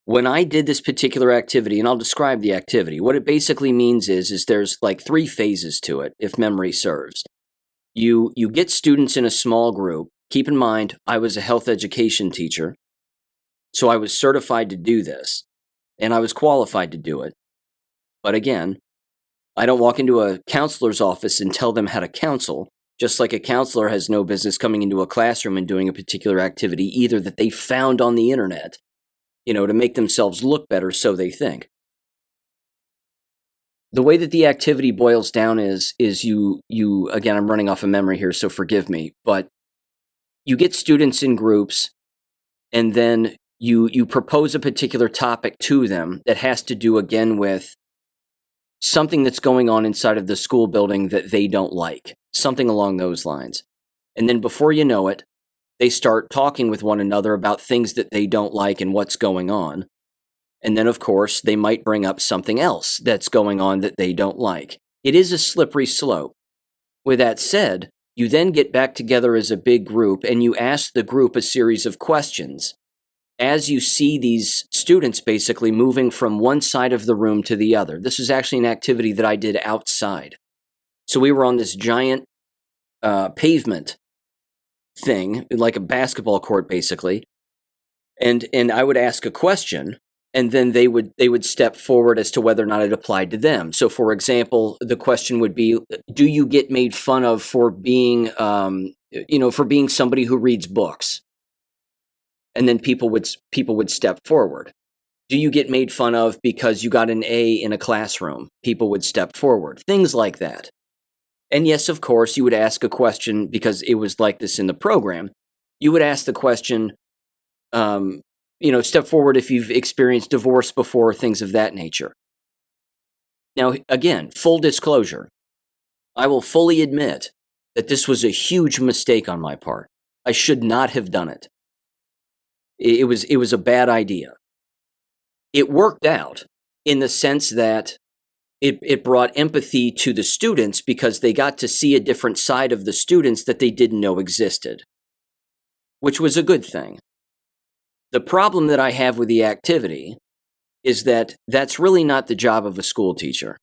Speaker 1: When I did this particular activity, and I'll describe the activity, what it basically means is there's like 3 phases to it, if memory serves. You get students in a small group. Keep in mind, I was a health education teacher, so I was certified to do this, and I was qualified to do it. But again, I don't walk into a counselor's office and tell them how to counsel, just like a counselor has no business coming into a classroom and doing a particular activity either that they found on the internet, to make themselves look better, so they think. The way that the activity boils down is you again, I'm running off of memory here, so forgive me, but you get students in groups, and then you propose a particular topic to them that has to do again with something that's going on inside of the school building that they don't like, something along those lines. And then before you know it, they start talking with one another about things that they don't like and what's going on. And then, of course, they might bring up something else that's going on that they don't like. It is a slippery slope. With that said, you then get back together as a big group and you ask the group a series of questions. As you see these students basically moving from one side of the room to the other. This is actually an activity that I did outside. So we were on this giant pavement thing, like a basketball court basically, and I would ask a question, and then they would step forward as to whether or not it applied to them. So, for example, the question would be, do you get made fun of for being, for being somebody who reads books? And then people would step forward. Do you get made fun of because you got an A in a classroom? People would step forward. Things like that. And yes, of course, you would ask a question because it was like this in the program. You would ask the question, step forward if you've experienced divorce before, things of that nature. Now, again, full disclosure. I will fully admit that this was a huge mistake on my part. I should not have done it. It was a bad idea. It worked out in the sense that it brought empathy to the students because they got to see a different side of the students that they didn't know existed, which was a good thing. The problem that I have with the activity is that that's really not the job of a school teacher.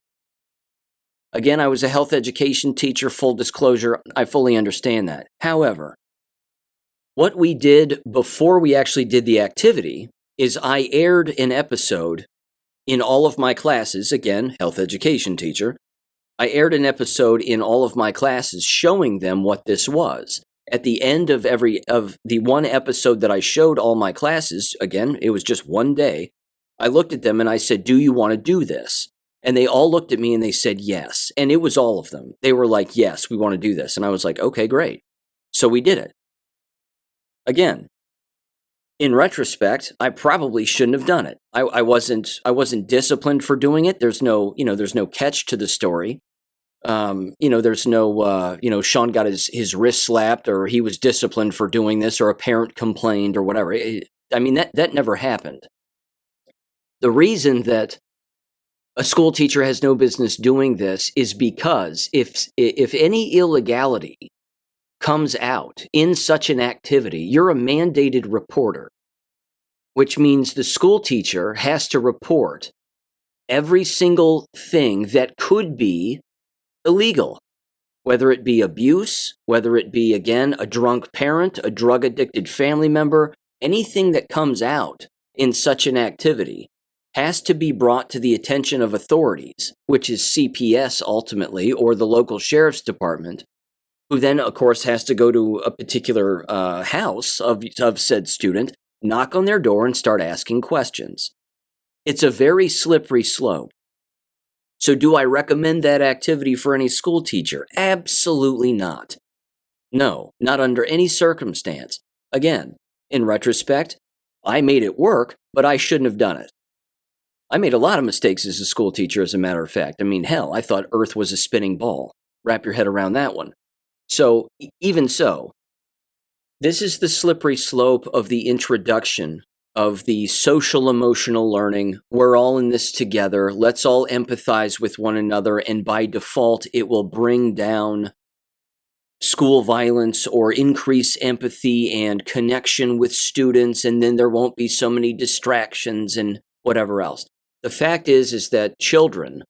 Speaker 1: Again, I was a health education teacher, full disclosure, I fully understand that. However, what we did before we actually did the activity is I aired an episode in all of my classes, again, health education teacher. I aired an episode in all of my classes showing them what this was. At the end of the one episode that I showed all my classes, again, it was just one day, I looked at them and I said, do you want to do this? And they all looked at me and they said yes. And it was all of them. They were like, yes, we want to do this. And I was like, okay, great. So we did it. Again, in retrospect, I probably shouldn't have done it. I wasn't disciplined for doing it. There's no catch to the story. There's no, Sean got his wrist slapped or he was disciplined for doing this or a parent complained or whatever. That never happened. The reason that a school teacher has no business doing this is because if any illegality comes out in such an activity, you're a mandated reporter, which means the school teacher has to report every single thing that could be illegal, whether it be abuse, whether it be, again, a drunk parent, a drug-addicted family member, anything that comes out in such an activity has to be brought to the attention of authorities, which is CPS ultimately, or the local sheriff's department, who then, of course, has to go to a particular house of said student, knock on their door, and start asking questions. It's a very slippery slope. So do I recommend that activity for any school teacher? Absolutely not. No, not under any circumstance. Again, in retrospect, I made it work, but I shouldn't have done it. I made a lot of mistakes as a school teacher, as a matter of fact. I mean, hell, I thought Earth was a spinning ball. Wrap your head around that one. So, even so, this is the slippery slope of the introduction of the social emotional learning. We're all in this together. Let's all empathize with one another. And by default, it will bring down school violence or increase empathy and connection with students. And then there won't be so many distractions and whatever else. The fact is that children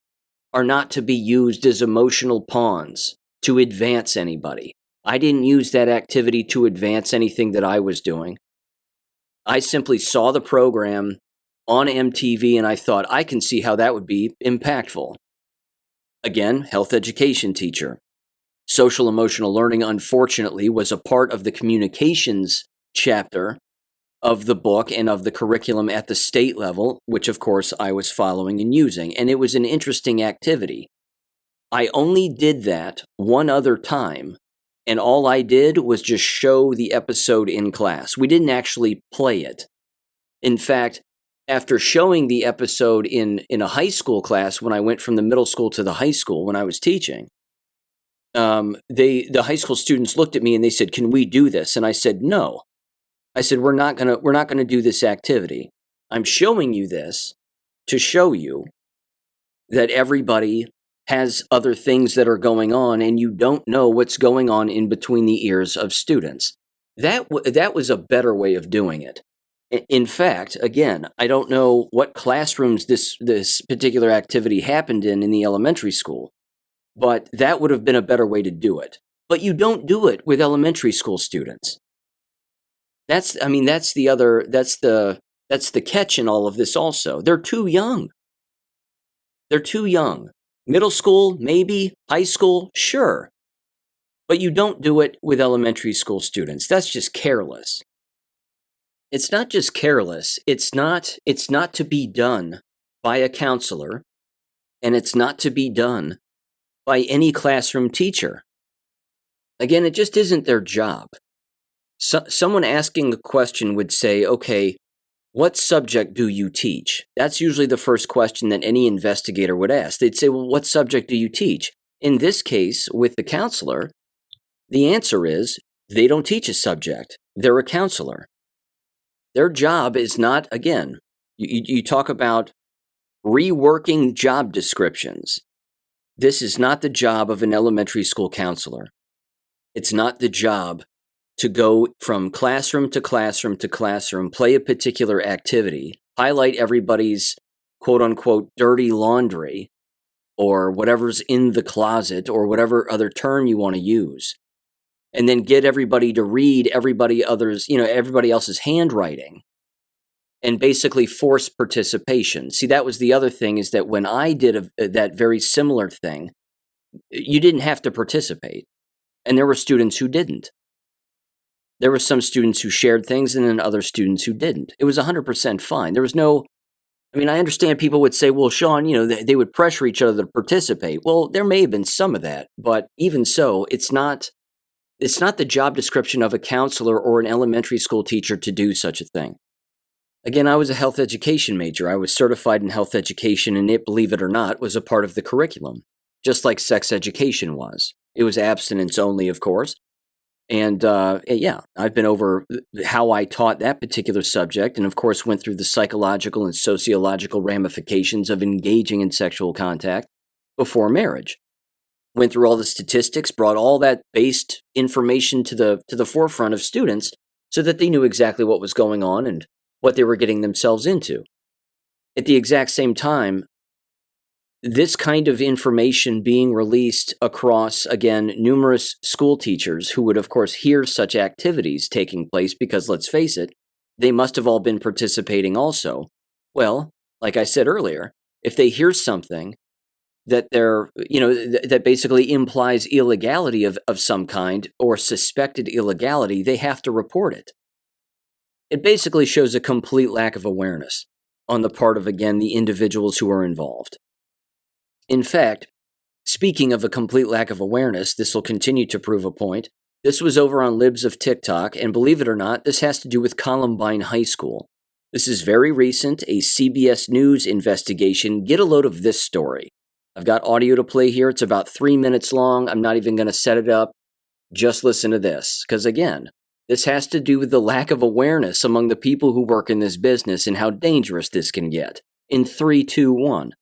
Speaker 1: are not to be used as emotional pawns to advance anybody. I didn't use that activity to advance anything that I was doing. I simply saw the program on MTV and I thought, I can see how that would be impactful. Again, health education teacher. Social emotional learning, unfortunately, was a part of the communications chapter of the book and of the curriculum at the state level, which of course I was following and using. And it was an interesting activity. I only did that one other time. And all I did was just show the episode in class. We didn't actually play it. In fact, after showing the episode in a high school class, when I went from the middle school to the high school when I was teaching, the high school students looked at me and they said, "Can we do this?" And I said, "No." I said, "We're not gonna do this activity. I'm showing you this to show you that everybody has other things that are going on and you don't know what's going on in between the ears of students." That was a better way of doing it. In fact, again, I don't know what classrooms this particular activity happened in the elementary school, but that would have been a better way to do it. But you don't do it with elementary school students. That's the catch in all of this also. They're too young. They're too young. Middle school, maybe. High school, sure. But you don't do it with elementary school students. That's just careless. It's not just careless. It's not to be done by a counselor, and it's not to be done by any classroom teacher. Again, it just isn't their job. Someone asking a question would say, okay, what subject do you teach? That's usually the first question that any investigator would ask. They'd say, well, what subject do you teach? In this case, with the counselor, the answer is they don't teach a subject. They're a counselor. Their job is not, again, you talk about reworking job descriptions. This is not the job of an elementary school counselor. It's not the job to go from classroom to classroom to classroom, play a particular activity, highlight everybody's quote-unquote dirty laundry, or whatever's in the closet, or whatever other term you want to use, and then get everybody to read everybody else's handwriting, and basically force participation. See, that was the other thing, is that when I did that very similar thing, you didn't have to participate, and there were students who didn't. There were some students who shared things and then other students who didn't. It was 100% fine. There was no, I understand people would say, well, Sean, they would pressure each other to participate. Well, there may have been some of that, but even so, it's not the job description of a counselor or an elementary school teacher to do such a thing. Again, I was a health education major. I was certified in health education, and it, believe it or not, was a part of the curriculum, just like sex education was. It was abstinence only, of course. And I've been over how I taught that particular subject, and of course went through the psychological and sociological ramifications of engaging in sexual contact before marriage. Went through all the statistics, brought all that based information to the forefront of students so that they knew exactly what was going on and what they were getting themselves into. At the exact same time, this kind of information being released across, again, numerous school teachers who would, of course, hear such activities taking place because, let's face it, they must have all been participating also. Well, like I said earlier, if they hear something that that basically implies illegality of some kind or suspected illegality, they have to report it. It basically shows a complete lack of awareness on the part of, again, the individuals who are involved. In fact, speaking of a complete lack of awareness, this will continue to prove a point. This was over on Libs of TikTok, and believe it or not, this has to do with Columbine High School. This is very recent, a CBS News investigation. Get a load of this story. I've got audio to play here. It's about 3 minutes long. I'm not even going to set it up. Just listen to this, because again, this has to do with the lack of awareness among the people who work in this business and how dangerous this can get. In 3, 2, 1.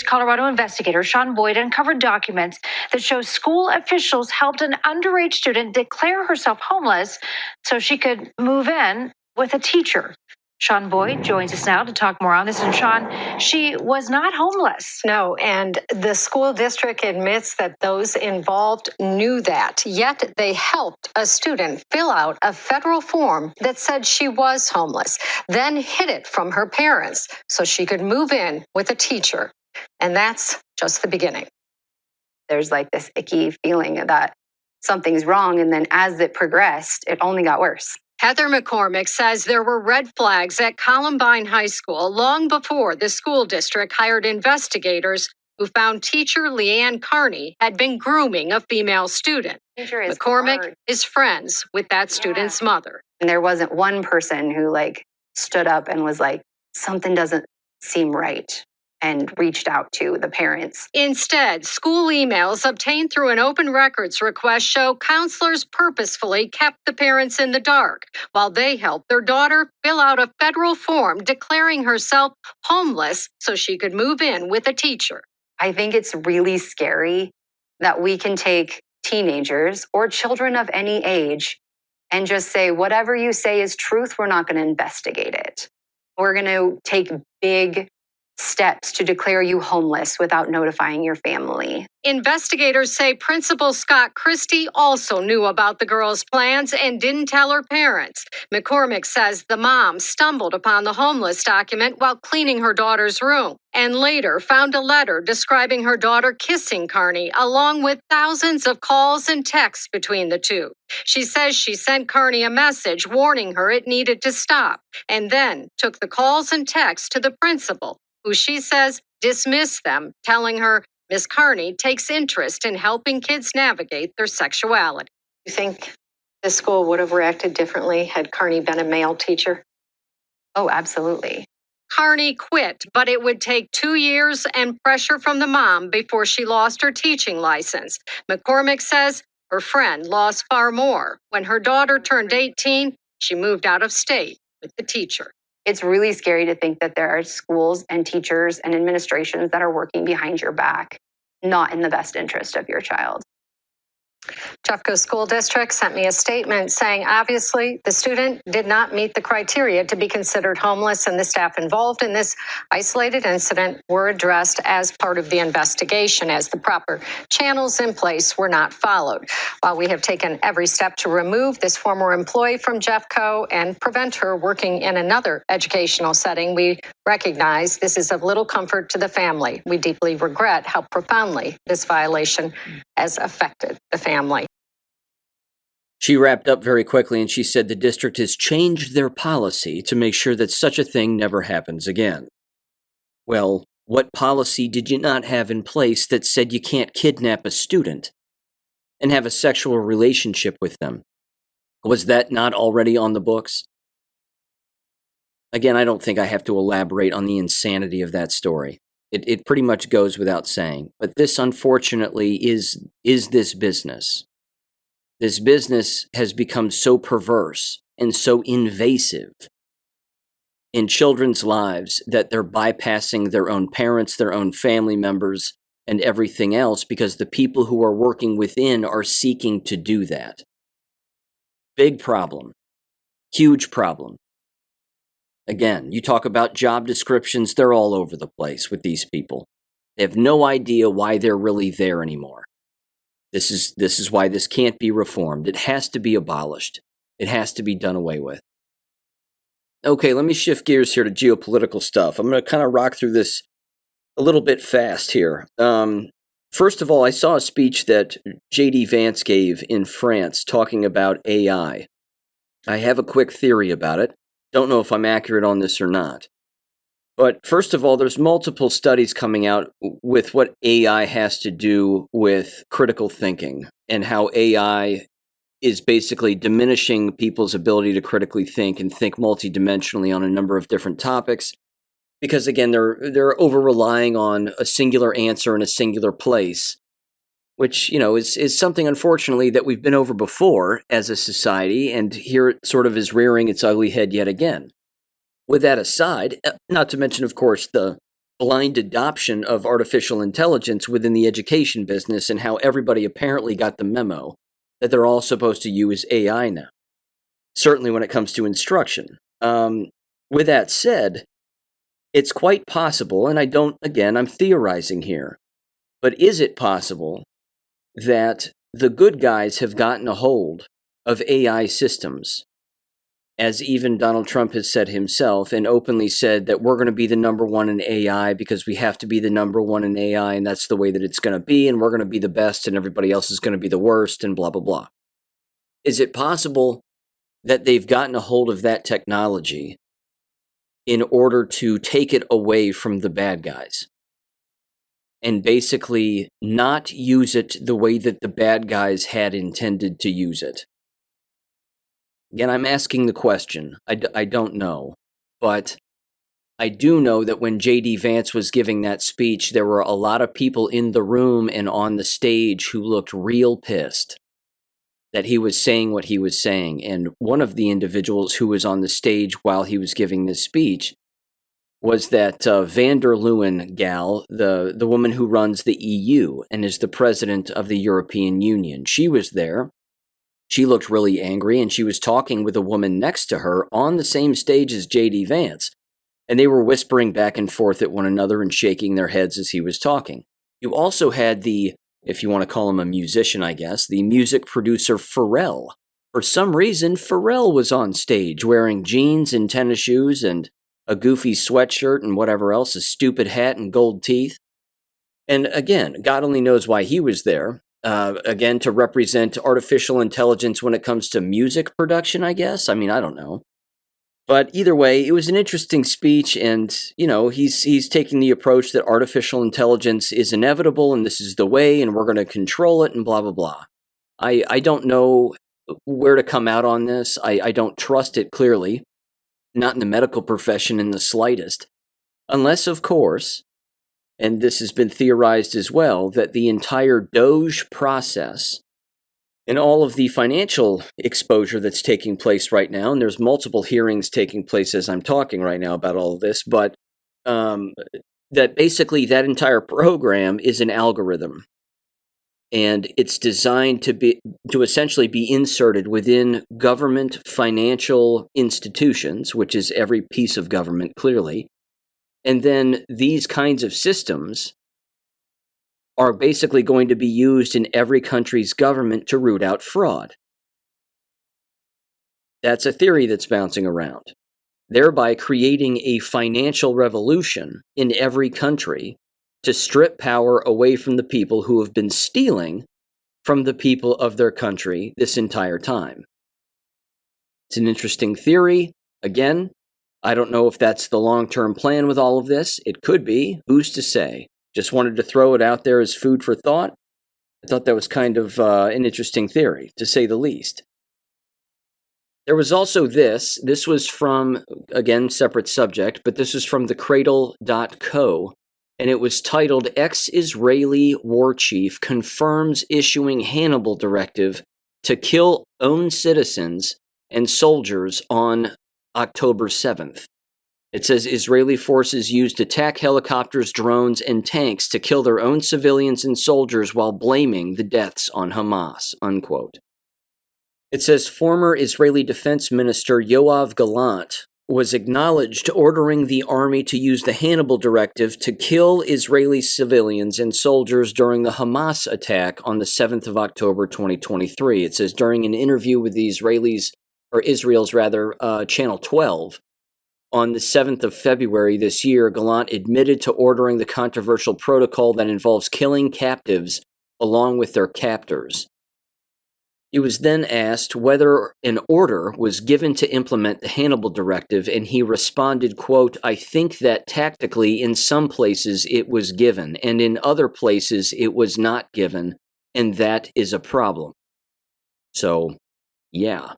Speaker 7: Colorado investigator Sean Boyd uncovered documents that show school officials helped an underage student declare herself homeless so she could move in with a teacher. Sean Boyd joins us now to talk more on this. And Sean, she was not homeless.
Speaker 8: No, and the school district admits that those involved knew that, yet they helped a student fill out a federal form that said she was homeless, then hid it from her parents so she could move in with a teacher. And that's just the beginning.
Speaker 9: There's like this icky feeling that something's wrong, and then as it progressed, it only got worse.
Speaker 8: Heather McCormick says there were red flags at Columbine High School long before the school district hired investigators who found teacher Leanne Carney had been grooming a female student. McCormick is friends with that student's mother.
Speaker 9: And there wasn't one person who stood up and was like, something doesn't seem right, and reached out to the parents.
Speaker 8: Instead, school emails obtained through an open records request show counselors purposefully kept the parents in the dark while they helped their daughter fill out a federal form declaring herself homeless so she could move in with a teacher.
Speaker 9: I think it's really scary that we can take teenagers or children of any age and just say, whatever you say is truth, we're not going to investigate it. We're going to take big steps to declare you homeless without notifying your family.
Speaker 8: Investigators say Principal Scott Christie also knew about the girl's plans and didn't tell her parents. McCormick says the mom stumbled upon the homeless document while cleaning her daughter's room and later found a letter describing her daughter kissing Carney, along with thousands of calls and texts between the two. She says she sent Carney a message warning her it needed to stop, and then took the calls and texts to the principal, who she says dismissed them, telling her Miss Carney takes interest in helping kids navigate their sexuality.
Speaker 6: You think the school would have reacted differently had Carney been a male teacher?
Speaker 9: Oh, absolutely.
Speaker 8: Carney quit, but it would take 2 years and pressure from the mom before she lost her teaching license. McCormick says her friend lost far more. When her daughter turned 18, she moved out of state with the teacher.
Speaker 9: It's really scary to think that there are schools and teachers and administrations that are working behind your back, not in the best interest of your child.
Speaker 8: Jeffco School District sent me a statement saying, obviously, the student did not meet the criteria to be considered homeless, and the staff involved in this isolated incident were addressed as part of the investigation, as the proper channels in place were not followed. While we have taken every step to remove this former employee from Jeffco and prevent her working in another educational setting, we recognize this is of little comfort to the family. We deeply regret how profoundly this violation has affected the family.
Speaker 1: She wrapped up very quickly and she said the district has changed their policy to make sure that such a thing never happens again. Well, what policy did you not have in place that said you can't kidnap a student and have a sexual relationship with them? Was that not already on the books? Again, I don't think I have to elaborate on the insanity of that story. It pretty much goes without saying. But this, unfortunately, is this business. This business has become so perverse and so invasive in children's lives that they're bypassing their own parents, their own family members, and everything else because the people who are working within are seeking to do that. Big problem. Huge problem. Again, you talk about job descriptions, they're all over the place with these people. They have no idea why they're really there anymore. This is why this can't be reformed. It has to be abolished. It has to be done away with. Okay, let me shift gears here to geopolitical stuff. I'm going to kind of rock through this a little bit fast here. First of all, I saw a speech that J.D. Vance gave in France talking about AI. I have a quick theory about it. Don't know if I'm accurate on this or not. But first of all, there's multiple studies coming out with what AI has to do with critical thinking and how AI is basically diminishing people's ability to critically think and think multidimensionally on a number of different topics. Because again, they're over relying on a singular answer in a singular place, which, is something, unfortunately, that we've been over before as a society, and here it sort of is rearing its ugly head yet again. With that aside, not to mention, of course, the blind adoption of artificial intelligence within the education business and how everybody apparently got the memo that they're all supposed to use AI now, certainly when it comes to instruction. With that said, it's quite possible, and I'm theorizing here, but is it possible that the good guys have gotten a hold of AI systems, as even Donald Trump has said himself, and openly said that we're going to be the number one in AI because we have to be the number one in AI, and that's the way that it's going to be, and we're going to be the best, and everybody else is going to be the worst, and blah, blah, blah. Is it possible that they've gotten a hold of that technology in order to take it away from the bad guys and basically not use it the way that the bad guys had intended to use it? Again, I'm asking the question. I don't know. But I do know that when J.D. Vance was giving that speech, there were a lot of people in the room and on the stage who looked real pissed that he was saying what he was saying. And one of the individuals who was on the stage while he was giving this speech was that van der Leyen gal, the woman who runs the EU and is the president of the European Union. She was there. She looked really angry, and she was talking with a woman next to her on the same stage as J.D. Vance. And they were whispering back and forth at one another and shaking their heads as he was talking. You also had the, if you want to call him a musician, I guess, the music producer Pharrell. For some reason, Pharrell was on stage wearing jeans and tennis shoes and a goofy sweatshirt and whatever else, a stupid hat and gold teeth. And again, God only knows why he was there. Again, to represent artificial intelligence when it comes to music production, I guess. I mean, I don't know. But either way, it was an interesting speech, and, he's taking the approach that artificial intelligence is inevitable, and this is the way, and we're going to control it, and blah, blah, blah. I don't know where to come out on this. I don't trust it, clearly. Not in the medical profession in the slightest. Unless, of course, and this has been theorized as well, that the entire DOGE process and all of the financial exposure that's taking place right now, and there's multiple hearings taking place as I'm talking right now about all of this, but that basically that entire program is an algorithm. And it's designed to essentially be inserted within government financial institutions, which is every piece of government, clearly. And then these kinds of systems are basically going to be used in every country's government to root out fraud. That's a theory that's bouncing around, thereby creating a financial revolution in every country to strip power away from the people who have been stealing from the people of their country this entire time. It's an interesting theory. Again, I don't know if that's the long-term plan with all of this. It could be. Who's to say? Just wanted to throw it out there as food for thought. I thought that was kind of an interesting theory, to say the least. There was also this. This was from, again, separate subject, but this is from thecradle.co, and it was titled, Ex-Israeli War Chief Confirms Issuing Hannibal Directive to Kill Own Citizens and Soldiers on October 7th. It says Israeli forces used attack helicopters, drones, and tanks to kill their own civilians and soldiers while blaming the deaths on Hamas, unquote. It says former Israeli Defense Minister Yoav Gallant was acknowledged ordering the army to use the Hannibal Directive to kill Israeli civilians and soldiers during the Hamas attack on the 7th of October 2023. It says during an interview with the Israel's Channel 12, on the 7th of February this year, Gallant admitted to ordering the controversial protocol that involves killing captives along with their captors. He was then asked whether an order was given to implement the Hannibal Directive, and he responded, quote, "I think that tactically in some places it was given, and in other places it was not given, and that is a problem." So, yeah,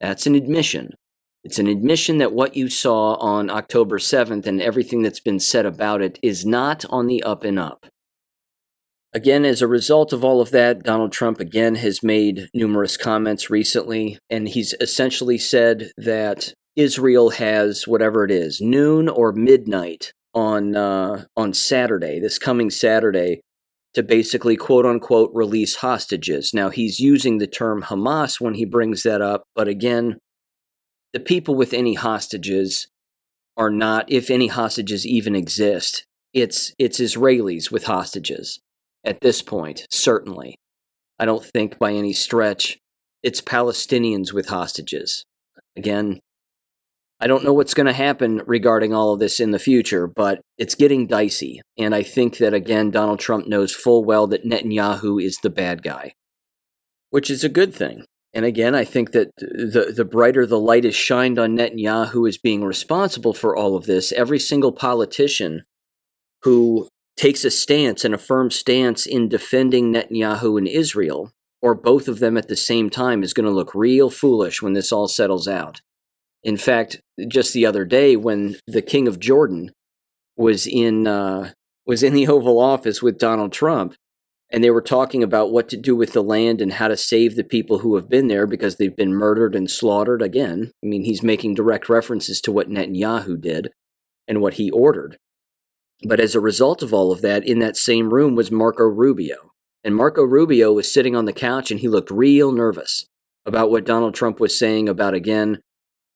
Speaker 1: that's an admission. It's an admission that what you saw on October 7th and everything that's been said about it is not on the up and up. Again, as a result of all of that, Donald Trump again has made numerous comments recently, and he's essentially said that Israel has whatever it is, noon or midnight on Saturday, this coming Saturday, to basically quote unquote release hostages. Now he's using the term Hamas when he brings that up, but again, the people with any hostages are not, if any hostages even exist, it's Israelis with hostages. At this point, certainly. I don't think by any stretch it's Palestinians with hostages. Again, I don't know what's going to happen regarding all of this in the future, but it's getting dicey. And I think that, again, Donald Trump knows full well that Netanyahu is the bad guy, which is a good thing. And again, I think that the brighter the light is shined on Netanyahu as being responsible for all of this, every single politician who takes a stance and a firm stance in defending Netanyahu and Israel, or both of them at the same time, is going to look real foolish when this all settles out. In fact, just the other day when the King of Jordan was in the Oval Office with Donald Trump, and they were talking about what to do with the land and how to save the people who have been there because they've been murdered and slaughtered. Again, I mean, he's making direct references to what Netanyahu did and what he ordered. But as a result of all of that, in that same room was Marco Rubio. And Marco Rubio was sitting on the couch and he looked real nervous about what Donald Trump was saying about, again,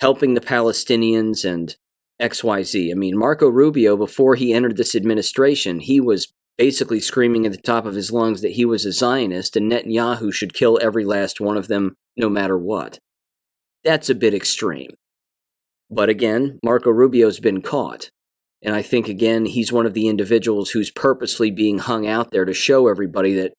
Speaker 1: helping the Palestinians and XYZ. I mean, Marco Rubio, before he entered this administration, he was basically screaming at the top of his lungs that he was a Zionist and Netanyahu should kill every last one of them no matter what. That's a bit extreme. But again, Marco Rubio's been caught. And I think, again, he's one of the individuals who's purposely being hung out there to show everybody that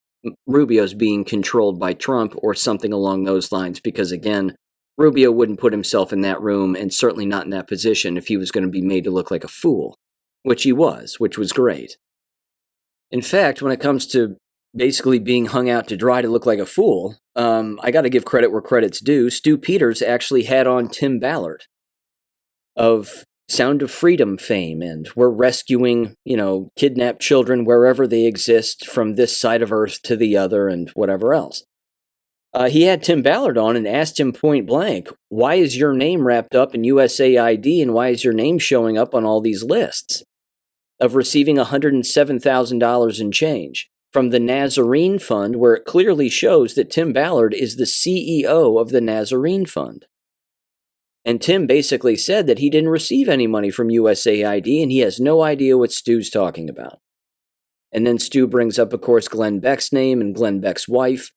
Speaker 1: Rubio's being controlled by Trump or something along those lines. Because, again, Rubio wouldn't put himself in that room and certainly not in that position if he was going to be made to look like a fool, which he was, which was great. In fact, when it comes to basically being hung out to dry to look like a fool, I got to give credit where credit's due. Stu Peters actually had on Tim Ballard of Sound of Freedom fame, and we're rescuing, kidnapped children wherever they exist from this side of Earth to the other and whatever else. He had Tim Ballard on and asked him point blank, why is your name wrapped up in USAID and why is your name showing up on all these lists of receiving $107,000 in change from the Nazarene Fund, where it clearly shows that Tim Ballard is the CEO of the Nazarene Fund. And Tim basically said that he didn't receive any money from USAID and he has no idea what Stu's talking about. And then Stu brings up, of course, Glenn Beck's name and Glenn Beck's wife.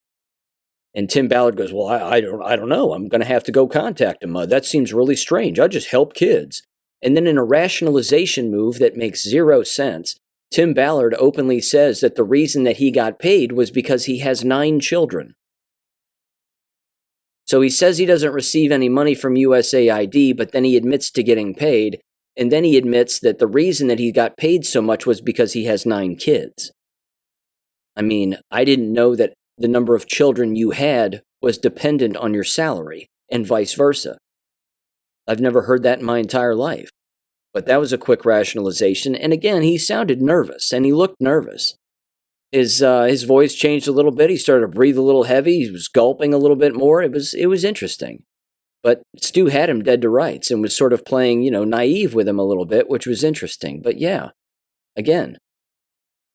Speaker 1: And Tim Ballard goes, well, I don't know. I'm going to have to go contact him. That seems really strange. I just help kids. And then in a rationalization move that makes zero sense, Tim Ballard openly says that the reason that he got paid was because he has 9 children. So he says he doesn't receive any money from USAID, but then he admits to getting paid, and then he admits that the reason that he got paid so much was because he has 9 kids. I mean, I didn't know that the number of children you had was dependent on your salary, and vice versa. I've never heard that in my entire life. But that was a quick rationalization, and again, he sounded nervous, and he looked nervous. His voice changed a little bit. He started to breathe a little heavy. He was gulping a little bit more. It was interesting. But Stu had him dead to rights and was sort of playing, naive with him a little bit, which was interesting. But yeah, again,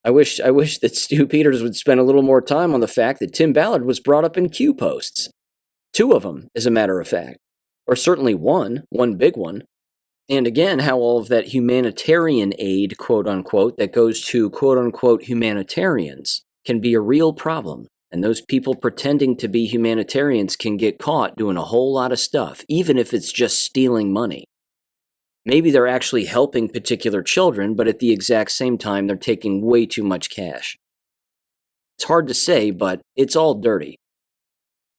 Speaker 1: I wish that Stu Peters would spend a little more time on the fact that Tim Ballard was brought up in Q posts. 2 of them, as a matter of fact. Or certainly one big one. And again, how all of that humanitarian aid, quote unquote, that goes to quote unquote humanitarians can be a real problem. And those people pretending to be humanitarians can get caught doing a whole lot of stuff, even if it's just stealing money. Maybe they're actually helping particular children, but at the exact same time, they're taking way too much cash. It's hard to say, but it's all dirty.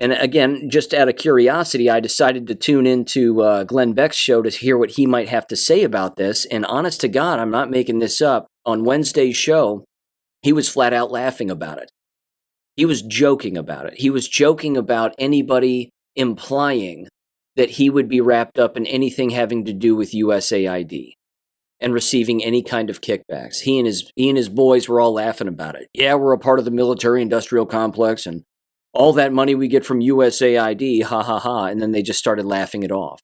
Speaker 1: And again, just out of curiosity, I decided to tune into Glenn Beck's show to hear what he might have to say about this. And honest to God, I'm not making this up. On Wednesday's show, he was flat out laughing about it. He was joking about it. He was joking about anybody implying that he would be wrapped up in anything having to do with USAID and receiving any kind of kickbacks. He and his boys were all laughing about it. Yeah, we're a part of the military-industrial complex, and all that money we get from USAID, ha ha ha, and then they just started laughing it off.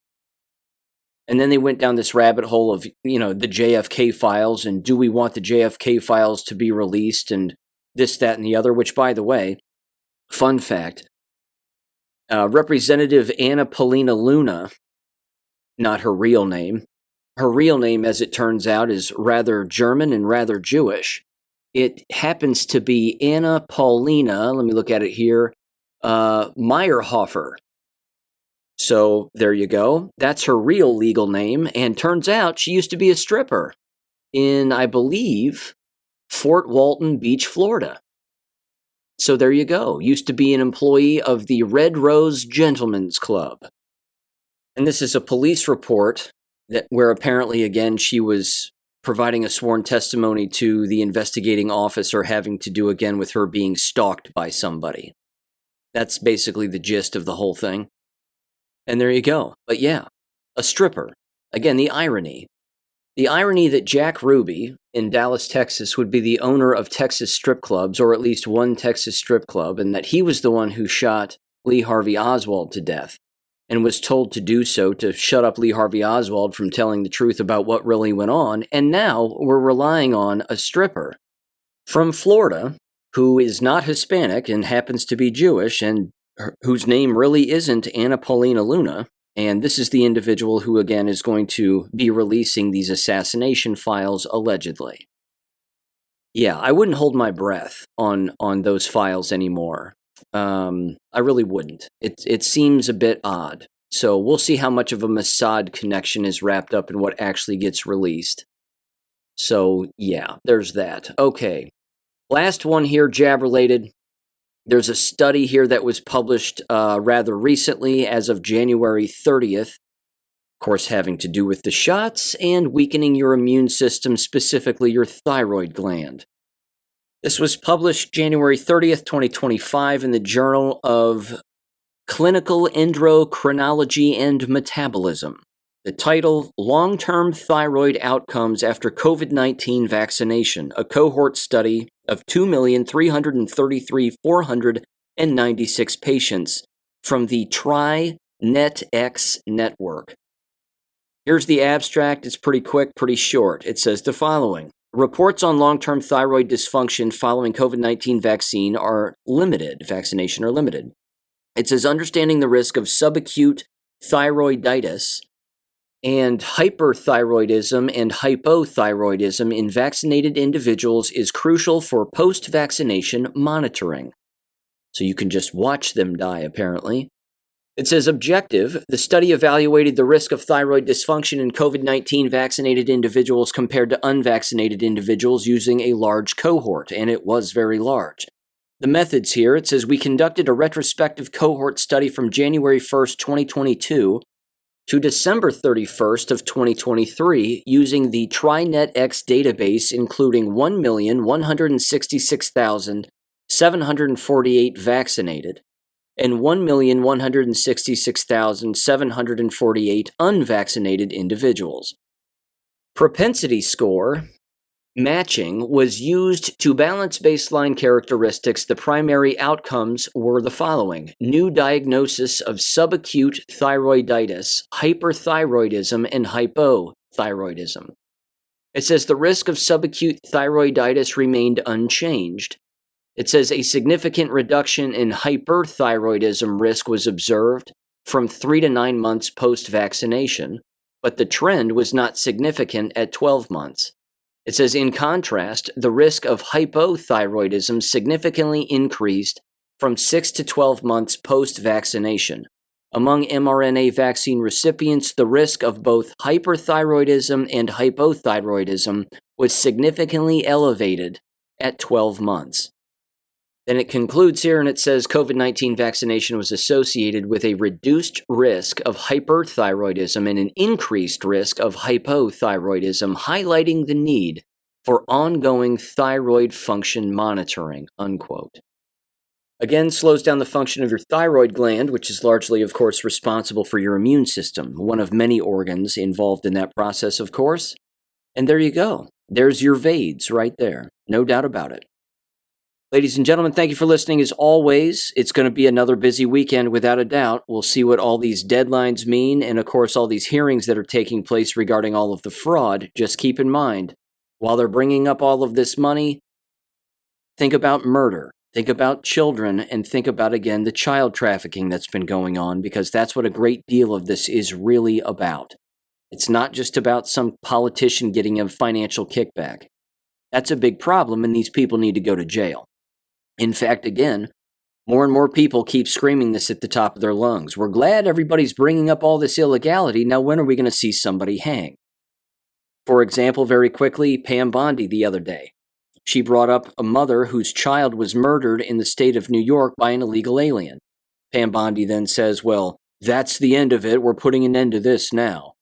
Speaker 1: And then they went down this rabbit hole of, the JFK files, and do we want the JFK files to be released, and this, that, and the other, which, by the way, fun fact, Representative Anna Paulina Luna, not her real name, as it turns out, is rather German and rather Jewish. It happens to be Anna Paulina, let me look at it here, Meyerhofer. So there you go. That's her real legal name. And turns out she used to be a stripper in, I believe, Fort Walton Beach, Florida. So there you go. Used to be an employee of the Red Rose Gentlemen's Club. And this is a police report where apparently, again, she was providing a sworn testimony to the investigating officer having to do again with her being stalked by somebody. That's basically the gist of the whole thing. And there you go. But yeah, a stripper. Again, the irony. The irony that Jack Ruby in Dallas, Texas would be the owner of Texas strip clubs, or at least one Texas strip club, and that he was the one who shot Lee Harvey Oswald to death and was told to do so to shut up Lee Harvey Oswald from telling the truth about what really went on. And now we're relying on a stripper from Florida who is not Hispanic and happens to be Jewish and whose name really isn't Anna Paulina Luna. And this is the individual who, again, is going to be releasing these assassination files, allegedly. Yeah, I wouldn't hold my breath on those files anymore. I really wouldn't. It seems a bit odd. So we'll see how much of a Mossad connection is wrapped up in what actually gets released. So, yeah, there's that. Okay, last one here, jab-related. There's a study here that was published rather recently, as of January 30th, of course having to do with the shots and weakening your immune system, specifically your thyroid gland. This was published January 30th, 2025 in the Journal of Clinical Endocrinology and Metabolism. The title, Long-Term Thyroid Outcomes After COVID-19 Vaccination, a cohort study of 2,333,496 patients from the TriNetX network. Here's the abstract. It's pretty quick, pretty short. It says the following. Reports on long-term thyroid dysfunction following COVID-19 vaccination are limited. It says understanding the risk of subacute thyroiditis and hyperthyroidism and hypothyroidism in vaccinated individuals is crucial for post-vaccination monitoring. So you can just watch them die, apparently. It says objective. The study evaluated the risk of thyroid dysfunction in COVID-19 vaccinated individuals compared to unvaccinated individuals using a large cohort, and it was very large. The methods here, it says we conducted a retrospective cohort study from January 1st, 2022 to December 31st of 2023 using the TriNetX database, including 1,166,748 vaccinated and 1,166,748 unvaccinated individuals. Propensity score matching was used to balance baseline characteristics. The primary outcomes were the following: new diagnosis of subacute thyroiditis, hyperthyroidism, and hypothyroidism. It says the risk of subacute thyroiditis remained unchanged. It says a significant reduction in hyperthyroidism risk was observed from 3 to 9 months post-vaccination, but the trend was not significant at 12 months. It says, in contrast, the risk of hypothyroidism significantly increased from 6 to 12 months post-vaccination. Among mRNA vaccine recipients, the risk of both hyperthyroidism and hypothyroidism was significantly elevated at 12 months. Then it concludes here and it says COVID-19 vaccination was associated with a reduced risk of hyperthyroidism and an increased risk of hypothyroidism, highlighting the need for ongoing thyroid function monitoring, unquote. Again, slows down the function of your thyroid gland, which is largely, of course, responsible for your immune system, one of many organs involved in that process, of course. And there you go. There's your VAIDS right there. No doubt about it. Ladies and gentlemen, thank you for listening. As always, it's going to be another busy weekend without a doubt. We'll see what all these deadlines mean and, of course, all these hearings that are taking place regarding all of the fraud. Just keep in mind, while they're bringing up all of this money, think about murder, think about children, and think about, again, the child trafficking that's been going on, because that's what a great deal of this is really about. It's not just about some politician getting a financial kickback. That's a big problem, and these people need to go to jail. In fact, again, more and more people keep screaming this at the top of their lungs. We're glad everybody's bringing up all this illegality. Now, when are we going to see somebody hang? For example, very quickly, Pam Bondi the other day. She brought up a mother whose child was murdered in the state of New York by an illegal alien. Pam Bondi then says, well, that's the end of it. We're putting an end to this now.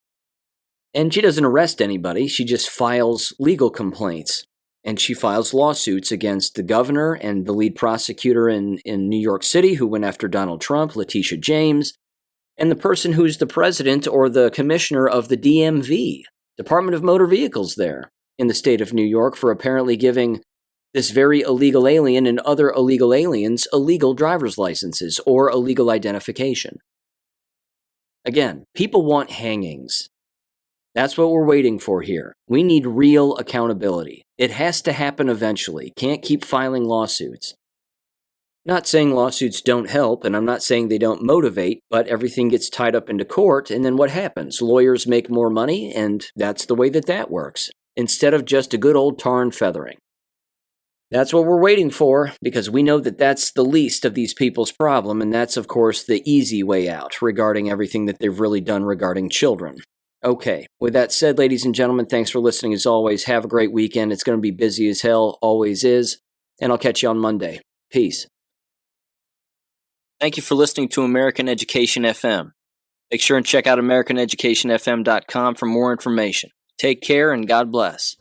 Speaker 1: And she doesn't arrest anybody. She just files legal complaints. And she files lawsuits against the governor and the lead prosecutor in New York City who went after Donald Trump, Letitia James, and the person who's the president or the commissioner of the DMV, Department of Motor Vehicles there in the state of New York, for apparently giving this very illegal alien and other illegal aliens illegal driver's licenses or illegal identification. Again, people want hangings. That's what we're waiting for here. We need real accountability. It has to happen eventually. Can't keep filing lawsuits. Not saying lawsuits don't help, and I'm not saying they don't motivate, but everything gets tied up into court, and then what happens? Lawyers make more money, and that's the way that works, instead of just a good old tar and feathering. That's what we're waiting for, because we know that that's the least of these people's problem, and that's, of course, the easy way out regarding everything that they've really done regarding children. Okay, with that said, ladies and gentlemen, thanks for listening as always. Have a great weekend. It's going to be busy as hell, always is, and I'll catch you on Monday. Peace. Thank you for listening to American Education FM. Make sure and check out AmericanEducationFM.com for more information. Take care and God bless.